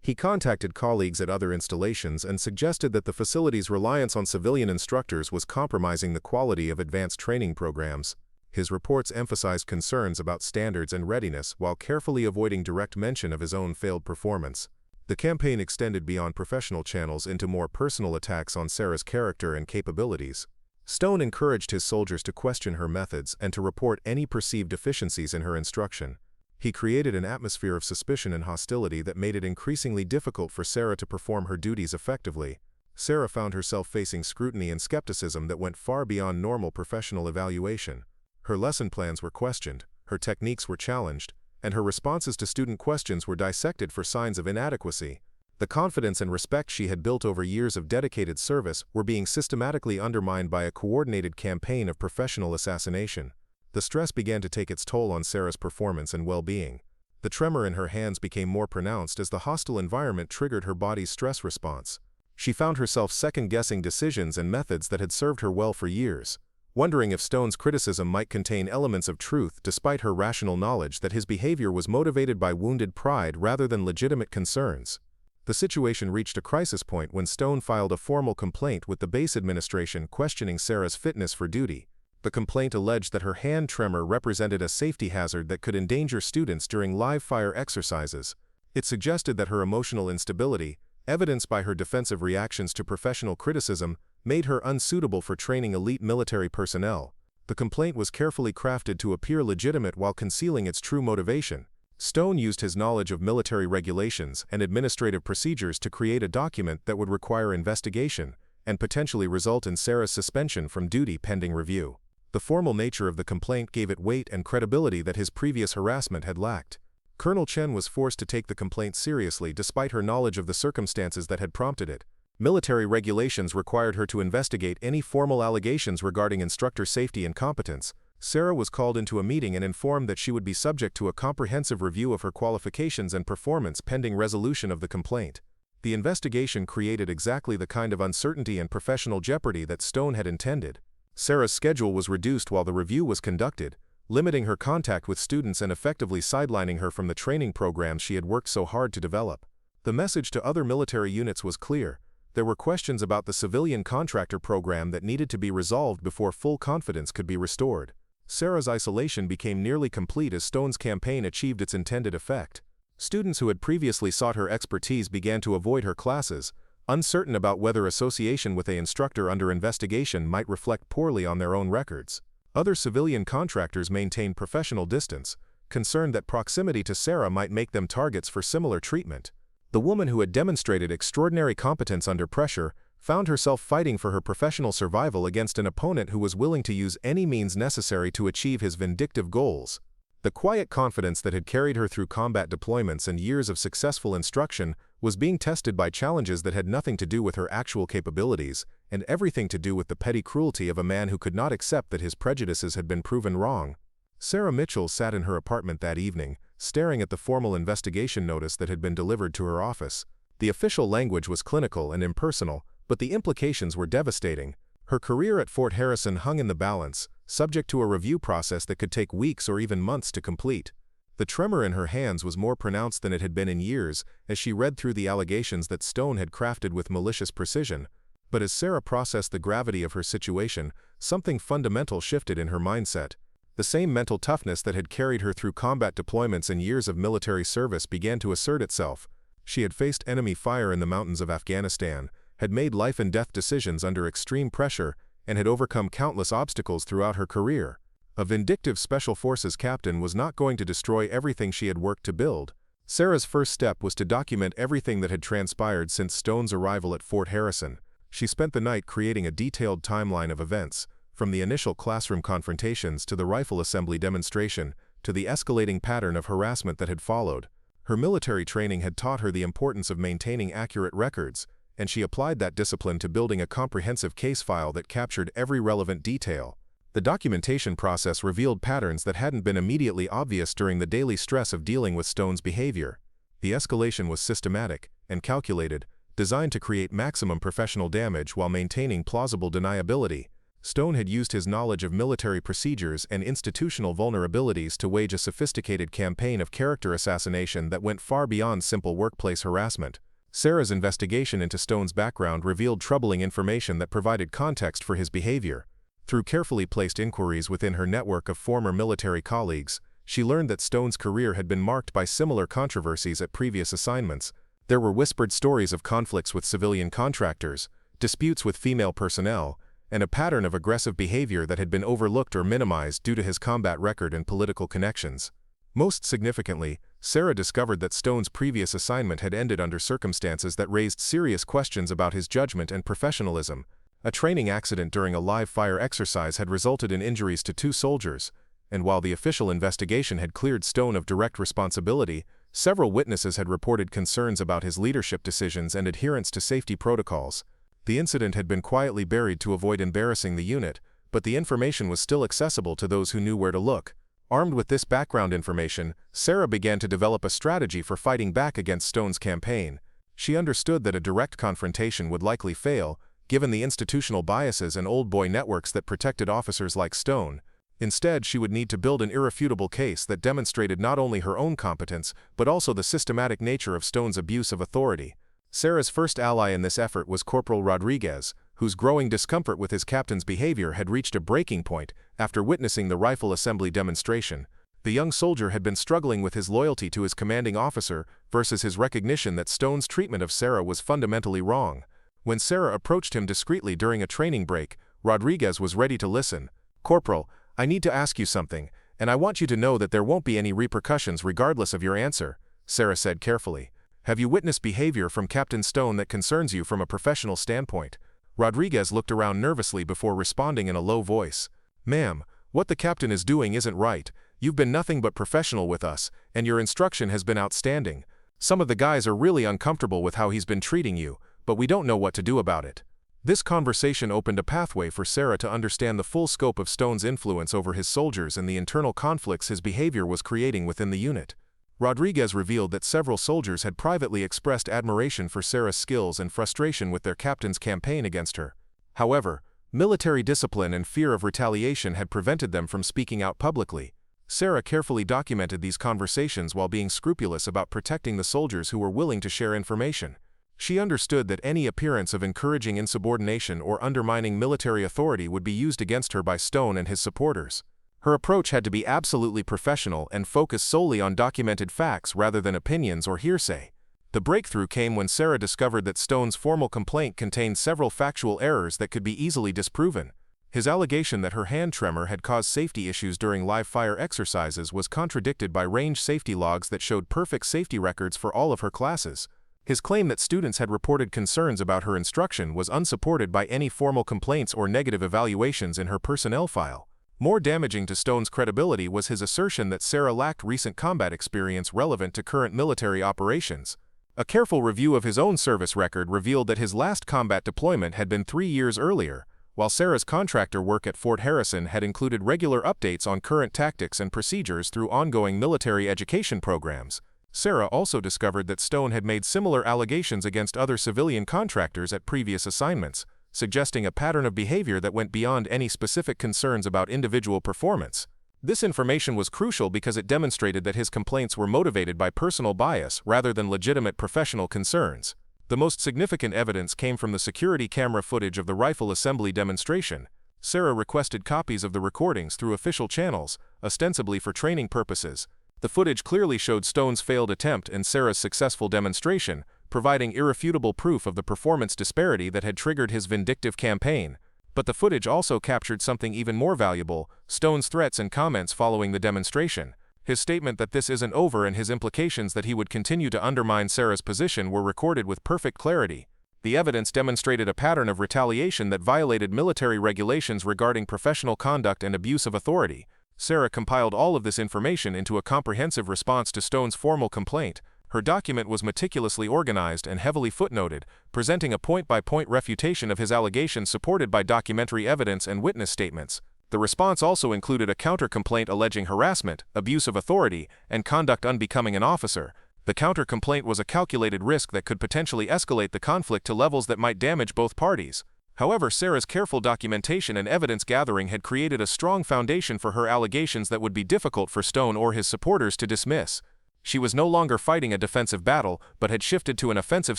He contacted colleagues at other installations and suggested that the facility's reliance on civilian instructors was compromising the quality of advanced training programs. His reports emphasized concerns about standards and readiness while carefully avoiding direct mention of his own failed performance. The campaign extended beyond professional channels into more personal attacks on Sarah's character and capabilities. Stone encouraged his soldiers to question her methods and to report any perceived deficiencies in her instruction. He created an atmosphere of suspicion and hostility that made it increasingly difficult for Sarah to perform her duties effectively. Sarah found herself facing scrutiny and skepticism that went far beyond normal professional evaluation. Her lesson plans were questioned, her techniques were challenged, and her responses to student questions were dissected for signs of inadequacy. The confidence and respect she had built over years of dedicated service were being systematically undermined by a coordinated campaign of professional assassination. The stress began to take its toll on Sarah's performance and well-being. The tremor in her hands became more pronounced as the hostile environment triggered her body's stress response. She found herself second-guessing decisions and methods that had served her well for years, wondering if Stone's criticism might contain elements of truth despite her rational knowledge that his behavior was motivated by wounded pride rather than legitimate concerns. The situation reached a crisis point when Stone filed a formal complaint with the base administration questioning Sarah's fitness for duty. The complaint alleged that her hand tremor represented a safety hazard that could endanger students during live-fire exercises. It suggested that her emotional instability, evidenced by her defensive reactions to professional criticism, made her unsuitable for training elite military personnel. The complaint was carefully crafted to appear legitimate while concealing its true motivation. Stone used his knowledge of military regulations and administrative procedures to create a document that would require investigation and potentially result in Sarah's suspension from duty pending review. The formal nature of the complaint gave it weight and credibility that his previous harassment had lacked. Colonel Chen was forced to take the complaint seriously despite her knowledge of the circumstances that had prompted it. Military regulations required her to investigate any formal allegations regarding instructor safety and competence. Sarah was called into a meeting and informed that she would be subject to a comprehensive review of her qualifications and performance pending resolution of the complaint. The investigation created exactly the kind of uncertainty and professional jeopardy that Stone had intended. Sarah's schedule was reduced while the review was conducted, limiting her contact with students and effectively sidelining her from the training programs she had worked so hard to develop. The message to other military units was clear. There were questions about the civilian contractor program that needed to be resolved before full confidence could be restored. Sarah's isolation became nearly complete as Stone's campaign achieved its intended effect. Students who had previously sought her expertise began to avoid her classes, uncertain about whether association with an instructor under investigation might reflect poorly on their own records. Other civilian contractors maintained professional distance, concerned that proximity to Sarah might make them targets for similar treatment. The woman who had demonstrated extraordinary competence under pressure found herself fighting for her professional survival against an opponent who was willing to use any means necessary to achieve his vindictive goals. The quiet confidence that had carried her through combat deployments and years of successful instruction was being tested by challenges that had nothing to do with her actual capabilities and everything to do with the petty cruelty of a man who could not accept that his prejudices had been proven wrong. Sarah Mitchell sat in her apartment that evening, staring at the formal investigation notice that had been delivered to her office. The official language was clinical and impersonal, but the implications were devastating. Her career at Fort Harrison hung in the balance, subject to a review process that could take weeks or even months to complete. The tremor in her hands was more pronounced than it had been in years as she read through the allegations that Stone had crafted with malicious precision. But as Sarah processed the gravity of her situation, something fundamental shifted in her mindset. The same mental toughness that had carried her through combat deployments and years of military service began to assert itself. She had faced enemy fire in the mountains of Afghanistan, had made life-and-death decisions under extreme pressure, and had overcome countless obstacles throughout her career. A vindictive Special Forces captain was not going to destroy everything she had worked to build. Sarah's first step was to document everything that had transpired since Stone's arrival at Fort Harrison. She spent the night creating a detailed timeline of events, from the initial classroom confrontations to the rifle assembly demonstration, to the escalating pattern of harassment that had followed. Her military training had taught her the importance of maintaining accurate records, and she applied that discipline to building a comprehensive case file that captured every relevant detail. The documentation process revealed patterns that hadn't been immediately obvious during the daily stress of dealing with Stone's behavior. The escalation was systematic and calculated, designed to create maximum professional damage while maintaining plausible deniability. Stone had used his knowledge of military procedures and institutional vulnerabilities to wage a sophisticated campaign of character assassination that went far beyond simple workplace harassment. Sarah's investigation into Stone's background revealed troubling information that provided context for his behavior. Through carefully placed inquiries within her network of former military colleagues, she learned that Stone's career had been marked by similar controversies at previous assignments. There were whispered stories of conflicts with civilian contractors, disputes with female personnel, and a pattern of aggressive behavior that had been overlooked or minimized due to his combat record and political connections. Most significantly, Sarah discovered that Stone's previous assignment had ended under circumstances that raised serious questions about his judgment and professionalism. A training accident during a live-fire exercise had resulted in injuries to 2 soldiers, and while the official investigation had cleared Stone of direct responsibility, several witnesses had reported concerns about his leadership decisions and adherence to safety protocols. The incident had been quietly buried to avoid embarrassing the unit, but the information was still accessible to those who knew where to look. Armed with this background information, Sarah began to develop a strategy for fighting back against Stone's campaign. She understood that a direct confrontation would likely fail, given the institutional biases and old boy networks that protected officers like Stone. Instead, she would need to build an irrefutable case that demonstrated not only her own competence, but also the systematic nature of Stone's abuse of authority. Sarah's first ally in this effort was Corporal Rodriguez, whose growing discomfort with his captain's behavior had reached a breaking point after witnessing the rifle assembly demonstration. The young soldier had been struggling with his loyalty to his commanding officer versus his recognition that Stone's treatment of Sarah was fundamentally wrong. When Sarah approached him discreetly during a training break, Rodriguez was ready to listen. "Corporal, I need to ask you something, and I want you to know that there won't be any repercussions regardless of your answer," Sarah said carefully. "Have you witnessed behavior from Captain Stone that concerns you from a professional standpoint?" Rodriguez looked around nervously before responding in a low voice. "Ma'am, what the captain is doing isn't right. You've been nothing but professional with us, and your instruction has been outstanding. Some of the guys are really uncomfortable with how he's been treating you, but we don't know what to do about it." This conversation opened a pathway for Sarah to understand the full scope of Stone's influence over his soldiers and the internal conflicts his behavior was creating within the unit. Rodriguez revealed that several soldiers had privately expressed admiration for Sarah's skills and frustration with their captain's campaign against her. However, military discipline and fear of retaliation had prevented them from speaking out publicly. Sarah carefully documented these conversations while being scrupulous about protecting the soldiers who were willing to share information. She understood that any appearance of encouraging insubordination or undermining military authority would be used against her by Stone and his supporters. Her approach had to be absolutely professional and focus solely on documented facts rather than opinions or hearsay. The breakthrough came when Sarah discovered that Stone's formal complaint contained several factual errors that could be easily disproven. His allegation that her hand tremor had caused safety issues during live-fire exercises was contradicted by range safety logs that showed perfect safety records for all of her classes. His claim that students had reported concerns about her instruction was unsupported by any formal complaints or negative evaluations in her personnel file. More damaging to Stone's credibility was his assertion that Sarah lacked recent combat experience relevant to current military operations. A careful review of his own service record revealed that his last combat deployment had been 3 years earlier, while Sarah's contractor work at Fort Harrison had included regular updates on current tactics and procedures through ongoing military education programs. Sarah also discovered that Stone had made similar allegations against other civilian contractors at previous assignments, suggesting a pattern of behavior that went beyond any specific concerns about individual performance. This information was crucial because it demonstrated that his complaints were motivated by personal bias rather than legitimate professional concerns. The most significant evidence came from the security camera footage of the rifle assembly demonstration. Sarah requested copies of the recordings through official channels, ostensibly for training purposes. The footage clearly showed Stone's failed attempt and Sarah's successful demonstration, providing irrefutable proof of the performance disparity that had triggered his vindictive campaign. But the footage also captured something even more valuable: Stone's threats and comments following the demonstration. His statement that this isn't over and his implications that he would continue to undermine Sarah's position were recorded with perfect clarity. The evidence demonstrated a pattern of retaliation that violated military regulations regarding professional conduct and abuse of authority. Sarah compiled all of this information into a comprehensive response to Stone's formal complaint. Her document was meticulously organized and heavily footnoted, presenting a point-by-point refutation of his allegations supported by documentary evidence and witness statements. The response also included a counter-complaint alleging harassment, abuse of authority, and conduct unbecoming an officer. The counter-complaint was a calculated risk that could potentially escalate the conflict to levels that might damage both parties. However, Sarah's careful documentation and evidence gathering had created a strong foundation for her allegations that would be difficult for Stone or his supporters to dismiss. She was no longer fighting a defensive battle, but had shifted to an offensive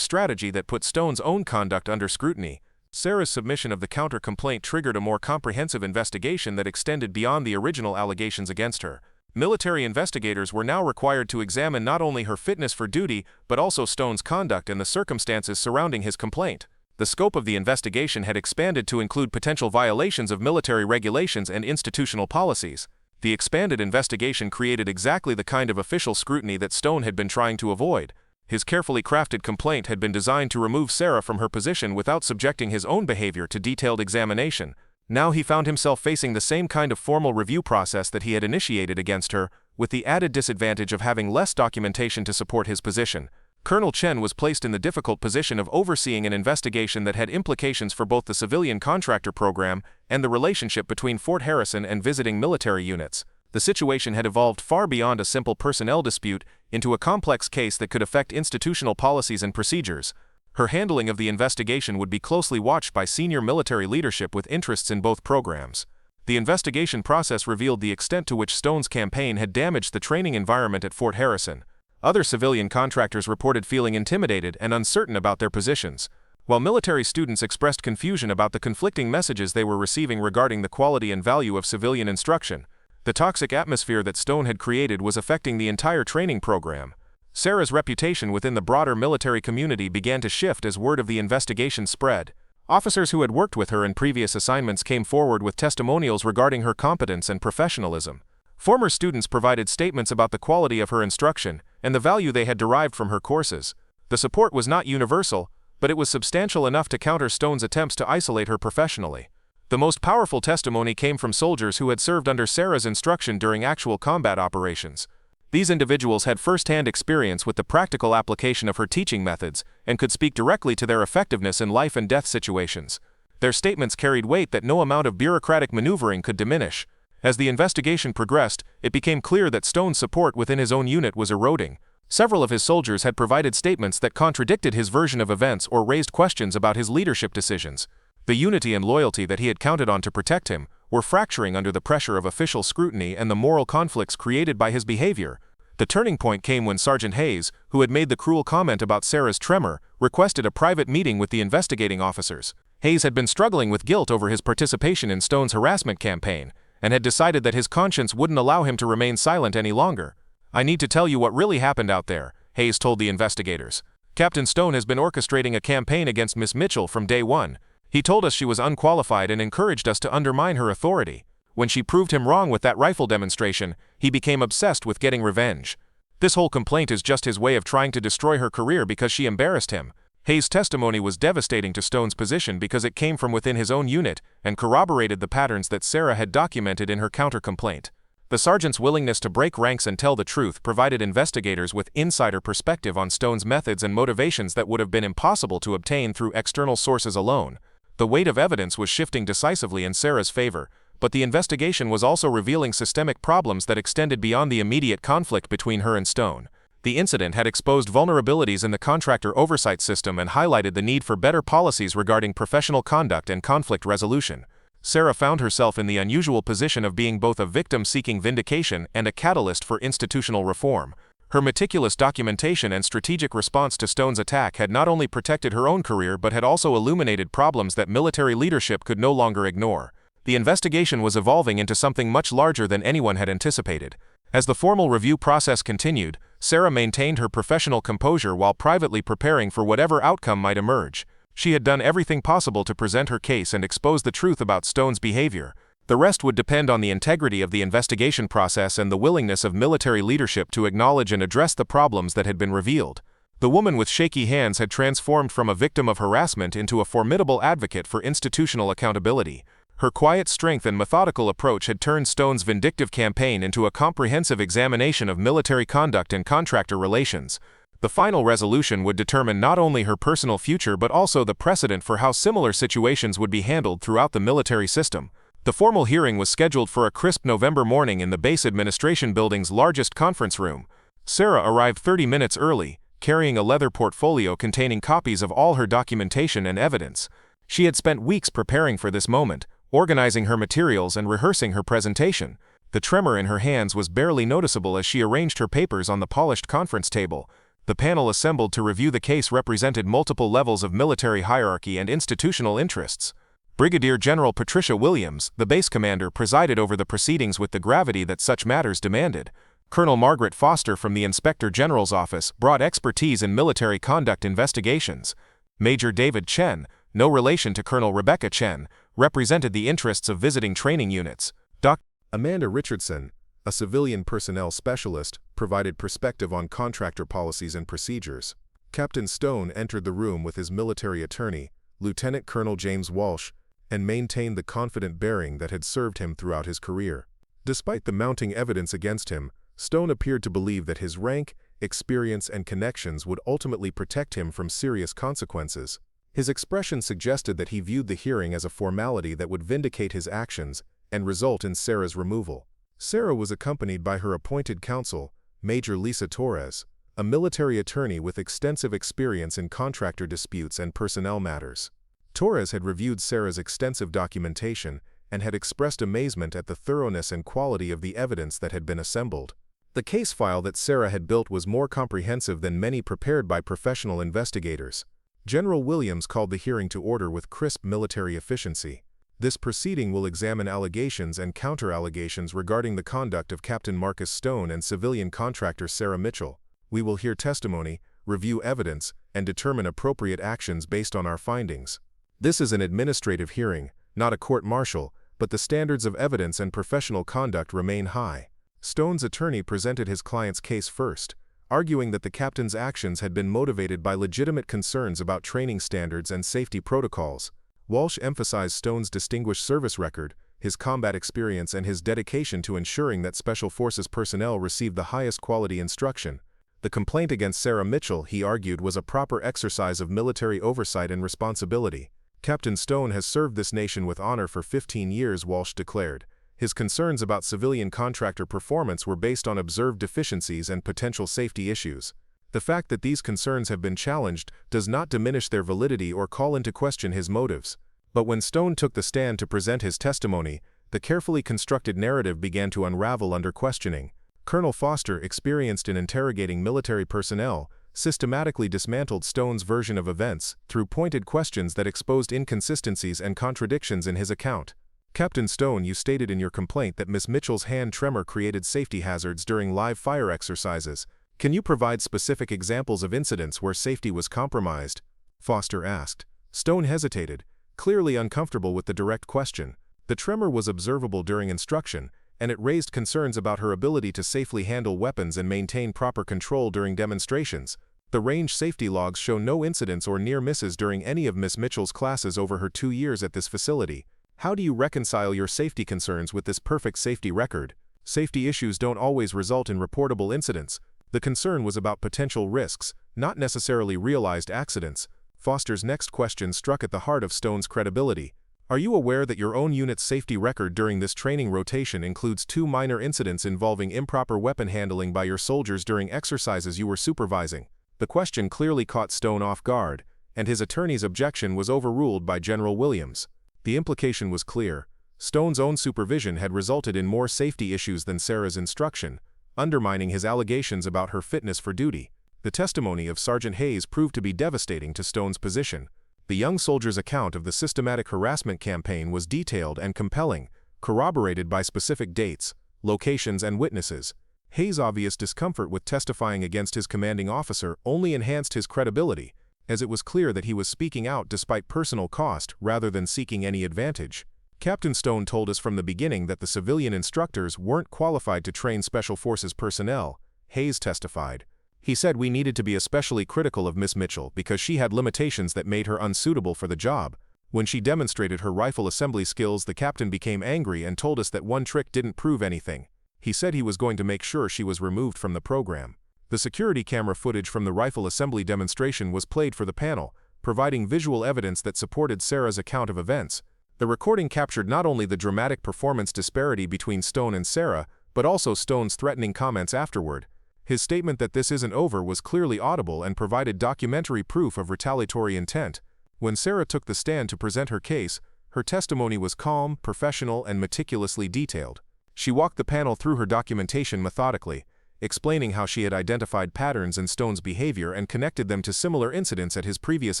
strategy that put Stone's own conduct under scrutiny. Sarah's submission of the counter-complaint triggered a more comprehensive investigation that extended beyond the original allegations against her. Military investigators were now required to examine not only her fitness for duty, but also Stone's conduct and the circumstances surrounding his complaint. The scope of the investigation had expanded to include potential violations of military regulations and institutional policies. The expanded investigation created exactly the kind of official scrutiny that Stone had been trying to avoid. His carefully crafted complaint had been designed to remove Sarah from her position without subjecting his own behavior to detailed examination. Now he found himself facing the same kind of formal review process that he had initiated against her, with the added disadvantage of having less documentation to support his position. Colonel Chen was placed in the difficult position of overseeing an investigation that had implications for both the civilian contractor program and the relationship between Fort Harrison and visiting military units. The situation had evolved far beyond a simple personnel dispute into a complex case that could affect institutional policies and procedures. Her handling of the investigation would be closely watched by senior military leadership with interests in both programs. The investigation process revealed the extent to which Stone's campaign had damaged the training environment at Fort Harrison. Other civilian contractors reported feeling intimidated and uncertain about their positions, while military students expressed confusion about the conflicting messages they were receiving regarding the quality and value of civilian instruction. The toxic atmosphere that Stone had created was affecting the entire training program. Sarah's reputation within the broader military community began to shift as word of the investigation spread. Officers who had worked with her in previous assignments came forward with testimonials regarding her competence and professionalism. Former students provided statements about the quality of her instruction and the value they had derived from her courses. The support was not universal, but it was substantial enough to counter Stone's attempts to isolate her professionally. The most powerful testimony came from soldiers who had served under Sarah's instruction during actual combat operations. These individuals had first-hand experience with the practical application of her teaching methods and could speak directly to their effectiveness in life and death situations. Their statements carried weight that no amount of bureaucratic maneuvering could diminish. As the investigation progressed, it became clear that Stone's support within his own unit was eroding. Several of his soldiers had provided statements that contradicted his version of events or raised questions about his leadership decisions. The unity and loyalty that he had counted on to protect him were fracturing under the pressure of official scrutiny and the moral conflicts created by his behavior. The turning point came when Sergeant Hayes, who had made the cruel comment about Sarah's tremor, requested a private meeting with the investigating officers. Hayes had been struggling with guilt over his participation in Stone's harassment campaign, and had decided that his conscience wouldn't allow him to remain silent any longer. "I need to tell you what really happened out there," Hayes told the investigators. "Captain Stone has been orchestrating a campaign against Miss Mitchell from day one. He told us she was unqualified and encouraged us to undermine her authority. When she proved him wrong with that rifle demonstration, he became obsessed with getting revenge. This whole complaint is just his way of trying to destroy her career because she embarrassed him." Hayes' testimony was devastating to Stone's position because it came from within his own unit and corroborated the patterns that Sarah had documented in her counter-complaint. The sergeant's willingness to break ranks and tell the truth provided investigators with insider perspective on Stone's methods and motivations that would have been impossible to obtain through external sources alone. The weight of evidence was shifting decisively in Sarah's favor, but the investigation was also revealing systemic problems that extended beyond the immediate conflict between her and Stone. The incident had exposed vulnerabilities in the contractor oversight system and highlighted the need for better policies regarding professional conduct and conflict resolution. Sarah found herself in the unusual position of being both a victim seeking vindication and a catalyst for institutional reform. Her meticulous documentation and strategic response to Stone's attack had not only protected her own career but had also illuminated problems that military leadership could no longer ignore. The investigation was evolving into something much larger than anyone had anticipated. As the formal review process continued, Sarah maintained her professional composure while privately preparing for whatever outcome might emerge. She had done everything possible to present her case and expose the truth about Stone's behavior. The rest would depend on the integrity of the investigation process and the willingness of military leadership to acknowledge and address the problems that had been revealed. The woman with shaky hands had transformed from a victim of harassment into a formidable advocate for institutional accountability. Her quiet strength and methodical approach had turned Stone's vindictive campaign into a comprehensive examination of military conduct and contractor relations. The final resolution would determine not only her personal future but also the precedent for how similar situations would be handled throughout the military system. The formal hearing was scheduled for a crisp November morning in the base administration building's largest conference room. Sarah arrived 30 minutes early, carrying a leather portfolio containing copies of all her documentation and evidence. She had spent weeks preparing for this moment, organizing her materials and rehearsing her presentation. The tremor in her hands was barely noticeable as she arranged her papers on the polished conference table. The panel assembled to review the case represented multiple levels of military hierarchy and institutional interests. Brigadier General Patricia Williams, the base commander, presided over the proceedings with the gravity that such matters demanded. Colonel Margaret Foster from the Inspector General's office brought expertise in military conduct investigations. Major David Chen, no relation to Colonel Rebecca Chen, represented the interests of visiting training units. Dr. Amanda Richardson, a civilian personnel specialist, provided perspective on contractor policies and procedures. Captain Stone entered the room with his military attorney, Lieutenant Colonel James Walsh, and maintained the confident bearing that had served him throughout his career. Despite the mounting evidence against him, Stone appeared to believe that his rank, experience, and connections would ultimately protect him from serious consequences. His expression suggested that he viewed the hearing as a formality that would vindicate his actions and result in Sarah's removal. Sarah was accompanied by her appointed counsel, Major Lisa Torres, a military attorney with extensive experience in contractor disputes and personnel matters. Torres had reviewed Sarah's extensive documentation and had expressed amazement at the thoroughness and quality of the evidence that had been assembled. The case file that Sarah had built was more comprehensive than many prepared by professional investigators. General Williams called the hearing to order with crisp military efficiency. This proceeding will examine allegations and counter-allegations regarding the conduct of Captain Marcus Stone and civilian contractor Sarah Mitchell. We will hear testimony, review evidence, and determine appropriate actions based on our findings. This is an administrative hearing, not a court-martial, but the standards of evidence and professional conduct remain high. Stone's attorney presented his client's case first, arguing that the captain's actions had been motivated by legitimate concerns about training standards and safety protocols. Walsh emphasized Stone's distinguished service record, his combat experience, and his dedication to ensuring that Special Forces personnel received the highest quality instruction. The complaint against Sarah Mitchell, he argued, was a proper exercise of military oversight and responsibility. Captain Stone has served this nation with honor for 15 years, Walsh declared. His concerns about civilian contractor performance were based on observed deficiencies and potential safety issues. The fact that these concerns have been challenged does not diminish their validity or call into question his motives. But when Stone took the stand to present his testimony, the carefully constructed narrative began to unravel under questioning. Colonel Foster, experienced in interrogating military personnel, systematically dismantled Stone's version of events through pointed questions that exposed inconsistencies and contradictions in his account. Captain Stone, you stated in your complaint that Miss Mitchell's hand tremor created safety hazards during live fire exercises. Can you provide specific examples of incidents where safety was compromised? Foster asked. Stone hesitated, clearly uncomfortable with the direct question. The tremor was observable during instruction, and it raised concerns about her ability to safely handle weapons and maintain proper control during demonstrations. The range safety logs show no incidents or near misses during any of Miss Mitchell's classes over her 2 years at this facility. How do you reconcile your safety concerns with this perfect safety record? Safety issues don't always result in reportable incidents. The concern was about potential risks, not necessarily realized accidents. Foster's next question struck at the heart of Stone's credibility. Are you aware that your own unit's safety record during this training rotation includes 2 minor incidents involving improper weapon handling by your soldiers during exercises you were supervising? The question clearly caught Stone off guard, and his attorney's objection was overruled by General Williams. The implication was clear. Stone's own supervision had resulted in more safety issues than Sarah's instruction, undermining his allegations about her fitness for duty. The testimony of Sergeant Hayes proved to be devastating to Stone's position. The young soldier's account of the systematic harassment campaign was detailed and compelling, corroborated by specific dates, locations, and witnesses. Hayes' obvious discomfort with testifying against his commanding officer only enhanced his credibility, as it was clear that he was speaking out despite personal cost rather than seeking any advantage. Captain Stone told us from the beginning that the civilian instructors weren't qualified to train Special Forces personnel, Hayes testified. He said we needed to be especially critical of Miss Mitchell because she had limitations that made her unsuitable for the job. When she demonstrated her rifle assembly skills, the captain became angry and told us that one trick didn't prove anything. He said he was going to make sure she was removed from the program. The security camera footage from the rifle assembly demonstration was played for the panel, providing visual evidence that supported Sarah's account of events. The recording captured not only the dramatic performance disparity between Stone and Sarah, but also Stone's threatening comments afterward. His statement that this isn't over was clearly audible and provided documentary proof of retaliatory intent. When Sarah took the stand to present her case, her testimony was calm, professional, and meticulously detailed. She walked the panel through her documentation methodically, explaining how she had identified patterns in Stone's behavior and connected them to similar incidents at his previous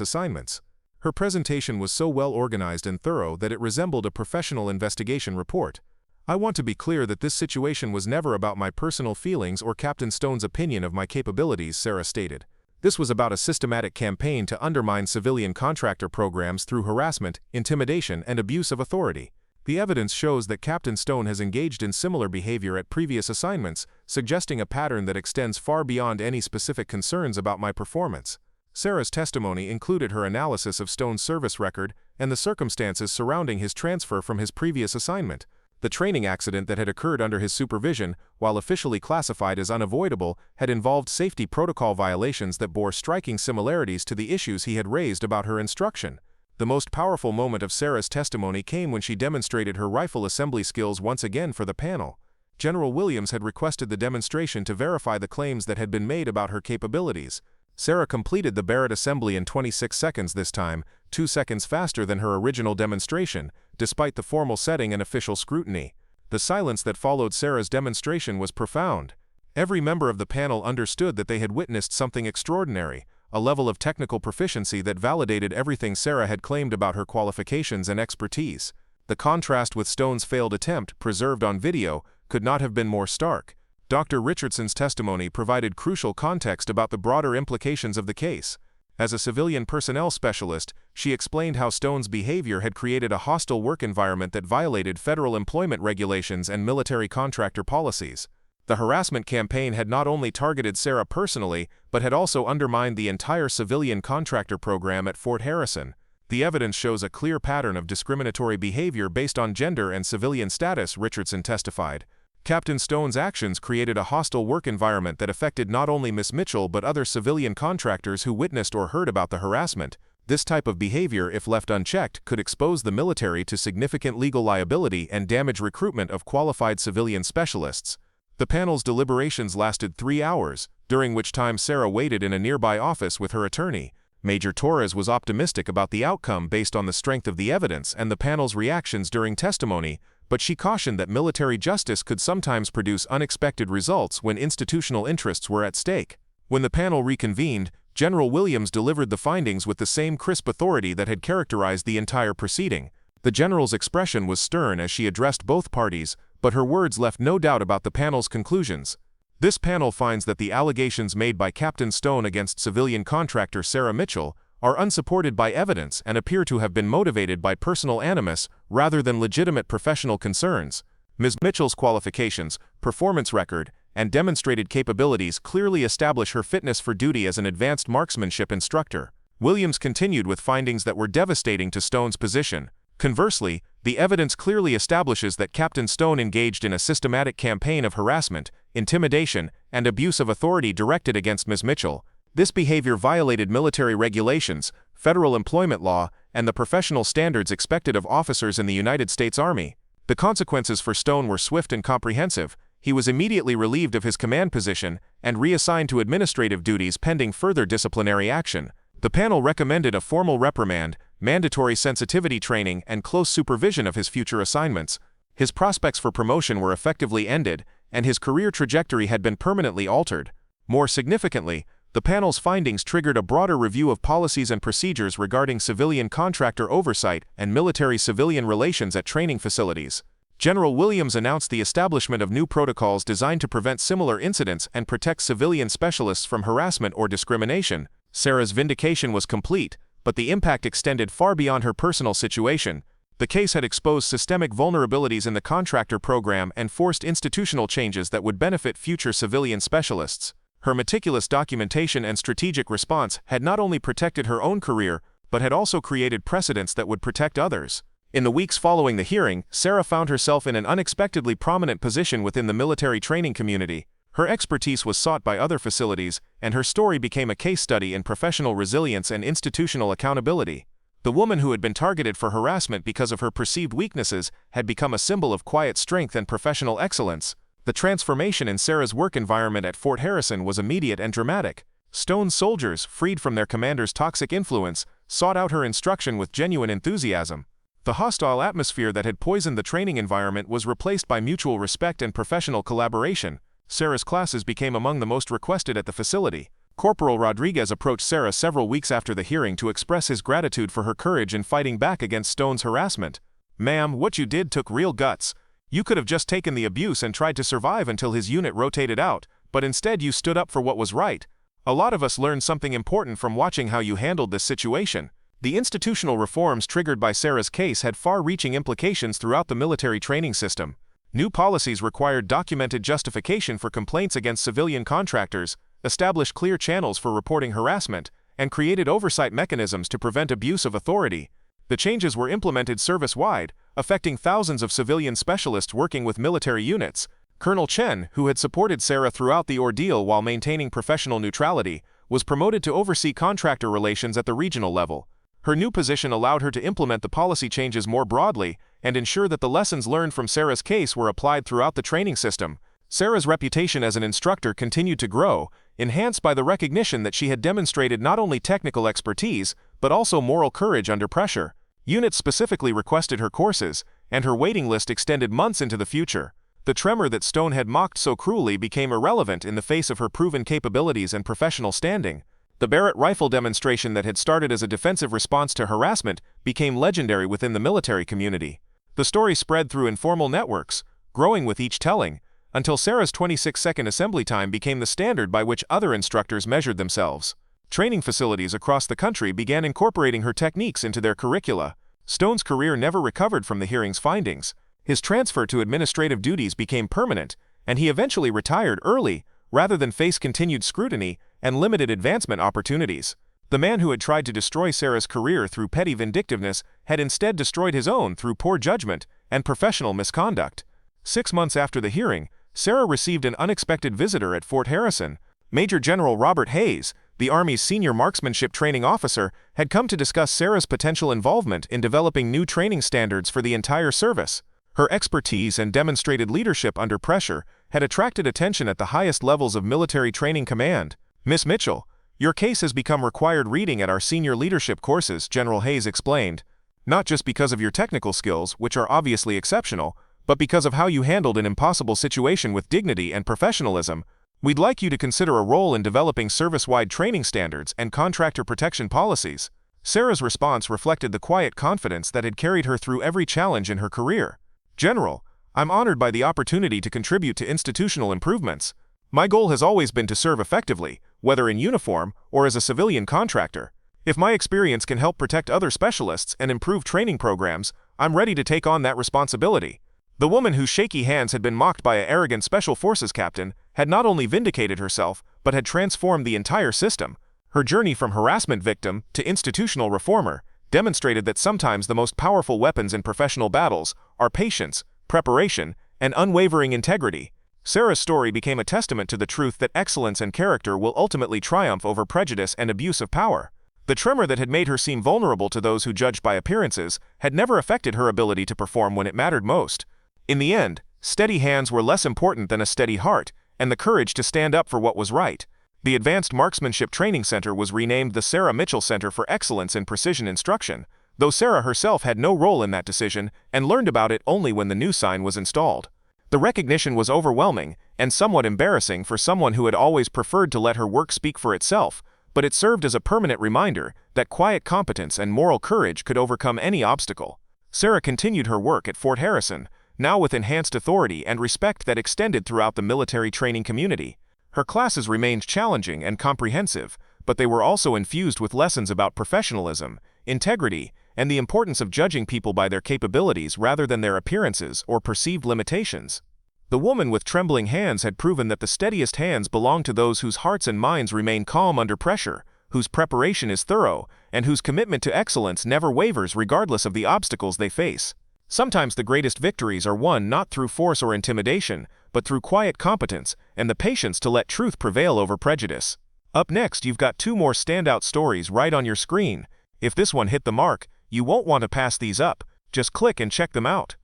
assignments. Her presentation was so well organized and thorough that it resembled a professional investigation report. "I want to be clear that this situation was never about my personal feelings or Captain Stone's opinion of my capabilities," Sarah stated. "This was about a systematic campaign to undermine civilian contractor programs through harassment, intimidation, and abuse of authority. The evidence shows that Captain Stone has engaged in similar behavior at previous assignments, suggesting a pattern that extends far beyond any specific concerns about my performance." Sarah's testimony included her analysis of Stone's service record and the circumstances surrounding his transfer from his previous assignment. The training accident that had occurred under his supervision, while officially classified as unavoidable, had involved safety protocol violations that bore striking similarities to the issues he had raised about her instruction. The most powerful moment of Sarah's testimony came when she demonstrated her rifle assembly skills once again for the panel. General Williams had requested the demonstration to verify the claims that had been made about her capabilities. Sarah completed the Barrett assembly in 26 seconds this time, 2 seconds faster than her original demonstration, despite the formal setting and official scrutiny. The silence that followed Sarah's demonstration was profound. Every member of the panel understood that they had witnessed something extraordinary, a level of technical proficiency that validated everything Sarah had claimed about her qualifications and expertise. The contrast with Stone's failed attempt, preserved on video, could not have been more stark. Dr. Richardson's testimony provided crucial context about the broader implications of the case. As a civilian personnel specialist, she explained how Stone's behavior had created a hostile work environment that violated federal employment regulations and military contractor policies. The harassment campaign had not only targeted Sarah personally, but had also undermined the entire civilian contractor program at Fort Harrison. "The evidence shows a clear pattern of discriminatory behavior based on gender and civilian status," Richardson testified. "Captain Stone's actions created a hostile work environment that affected not only Miss Mitchell but other civilian contractors who witnessed or heard about the harassment. This type of behavior, if left unchecked, could expose the military to significant legal liability and damage recruitment of qualified civilian specialists." The panel's deliberations lasted 3 hours, during which time Sarah waited in a nearby office with her attorney. Major Torres was optimistic about the outcome based on the strength of the evidence and the panel's reactions during testimony, but she cautioned that military justice could sometimes produce unexpected results when institutional interests were at stake. When the panel reconvened, General Williams delivered the findings with the same crisp authority that had characterized the entire proceeding. The general's expression was stern as she addressed both parties, but her words left no doubt about the panel's conclusions. "This panel finds that the allegations made by Captain Stone against civilian contractor Sarah Mitchell are unsupported by evidence and appear to have been motivated by personal animus rather than legitimate professional concerns. Ms. Mitchell's qualifications, performance record, and demonstrated capabilities clearly establish her fitness for duty as an advanced marksmanship instructor." Williams continued with findings that were devastating to Stone's position. Conversely, the evidence clearly establishes that Captain Stone engaged in a systematic campaign of harassment, intimidation, and abuse of authority directed against Ms. Mitchell. This behavior violated military regulations, federal employment law, and the professional standards expected of officers in the United States Army. The consequences for Stone were swift and comprehensive. He was immediately relieved of his command position and reassigned to administrative duties pending further disciplinary action. The panel recommended a formal reprimand, mandatory sensitivity training, and close supervision of his future assignments. His prospects for promotion were effectively ended, and his career trajectory had been permanently altered. More significantly, the panel's findings triggered a broader review of policies and procedures regarding civilian contractor oversight and military-civilian relations at training facilities. General Williams announced the establishment of new protocols designed to prevent similar incidents and protect civilian specialists from harassment or discrimination. Sarah's vindication was complete, but the impact extended far beyond her personal situation. The case had exposed systemic vulnerabilities in the contractor program and forced institutional changes that would benefit future civilian specialists. Her meticulous documentation and strategic response had not only protected her own career, but had also created precedents that would protect others. In the weeks following the hearing, Sarah found herself in an unexpectedly prominent position within the military training community. Her expertise was sought by other facilities, and her story became a case study in professional resilience and institutional accountability. The woman who had been targeted for harassment because of her perceived weaknesses had become a symbol of quiet strength and professional excellence. The transformation in Sarah's work environment at Fort Harrison was immediate and dramatic. Stone's soldiers, freed from their commander's toxic influence, sought out her instruction with genuine enthusiasm. The hostile atmosphere that had poisoned the training environment was replaced by mutual respect and professional collaboration. Sarah's classes became among the most requested at the facility. Corporal Rodriguez approached Sarah several weeks after the hearing to express his gratitude for her courage in fighting back against Stone's harassment. "Ma'am, what you did took real guts. You could have just taken the abuse and tried to survive until his unit rotated out, but instead you stood up for what was right. A lot of us learned something important from watching how you handled this situation." The institutional reforms triggered by Sarah's case had far-reaching implications throughout the military training system. New policies required documented justification for complaints against civilian contractors, established clear channels for reporting harassment, and created oversight mechanisms to prevent abuse of authority. The changes were implemented service-wide, affecting thousands of civilian specialists working with military units. Colonel Chen, who had supported Sarah throughout the ordeal while maintaining professional neutrality, was promoted to oversee contractor relations at the regional level. Her new position allowed her to implement the policy changes more broadly and ensure that the lessons learned from Sarah's case were applied throughout the training system. Sarah's reputation as an instructor continued to grow, enhanced by the recognition that she had demonstrated not only technical expertise, but also moral courage under pressure. Units specifically requested her courses, and her waiting list extended months into the future. The tremor that Stone had mocked so cruelly became irrelevant in the face of her proven capabilities and professional standing. The Barrett rifle demonstration that had started as a defensive response to harassment became legendary within the military community. The story spread through informal networks, growing with each telling, until Sarah's 26-second assembly time became the standard by which other instructors measured themselves. Training facilities across the country began incorporating her techniques into their curricula. Stone's career never recovered from the hearing's findings. His transfer to administrative duties became permanent, and he eventually retired early, rather than face continued scrutiny and limited advancement opportunities. The man who had tried to destroy Sarah's career through petty vindictiveness had instead destroyed his own through poor judgment and professional misconduct. 6 months after the hearing, Sarah received an unexpected visitor at Fort Harrison. Major General Robert Hayes, the Army's senior marksmanship training officer, had come to discuss Sarah's potential involvement in developing new training standards for the entire service. Her expertise and demonstrated leadership under pressure had attracted attention at the highest levels of military training command. "Miss Mitchell, your case has become required reading at our senior leadership courses," General Hayes explained. "Not just because of your technical skills, which are obviously exceptional, but because of how you handled an impossible situation with dignity and professionalism. We'd like you to consider a role in developing service-wide training standards and contractor protection policies." Sarah's response reflected the quiet confidence that had carried her through every challenge in her career. "General, I'm honored by the opportunity to contribute to institutional improvements. My goal has always been to serve effectively, whether in uniform or as a civilian contractor. If my experience can help protect other specialists and improve training programs, I'm ready to take on that responsibility." The woman whose shaky hands had been mocked by an arrogant Special Forces captain had not only vindicated herself, but had transformed the entire system. Her journey from harassment victim to institutional reformer demonstrated that sometimes the most powerful weapons in professional battles are patience, preparation, and unwavering integrity. Sarah's story became a testament to the truth that excellence and character will ultimately triumph over prejudice and abuse of power. The tremor that had made her seem vulnerable to those who judged by appearances had never affected her ability to perform when it mattered most. In the end, steady hands were less important than a steady heart, and the courage to stand up for what was right. The Advanced Marksmanship Training Center was renamed the Sarah Mitchell Center for Excellence in Precision Instruction, though Sarah herself had no role in that decision and learned about it only when the new sign was installed. The recognition was overwhelming and somewhat embarrassing for someone who had always preferred to let her work speak for itself, but it served as a permanent reminder that quiet competence and moral courage could overcome any obstacle. Sarah continued her work at Fort Harrison, now with enhanced authority and respect that extended throughout the military training community. Her classes remained challenging and comprehensive, but they were also infused with lessons about professionalism, integrity, and the importance of judging people by their capabilities rather than their appearances or perceived limitations. The woman with trembling hands had proven that the steadiest hands belong to those whose hearts and minds remain calm under pressure, whose preparation is thorough, and whose commitment to excellence never wavers regardless of the obstacles they face. Sometimes the greatest victories are won not through force or intimidation, but through quiet competence and the patience to let truth prevail over prejudice. Up next, you've got 2 more standout stories right on your screen. If this one hit the mark, you won't want to pass these up. Just click and check them out.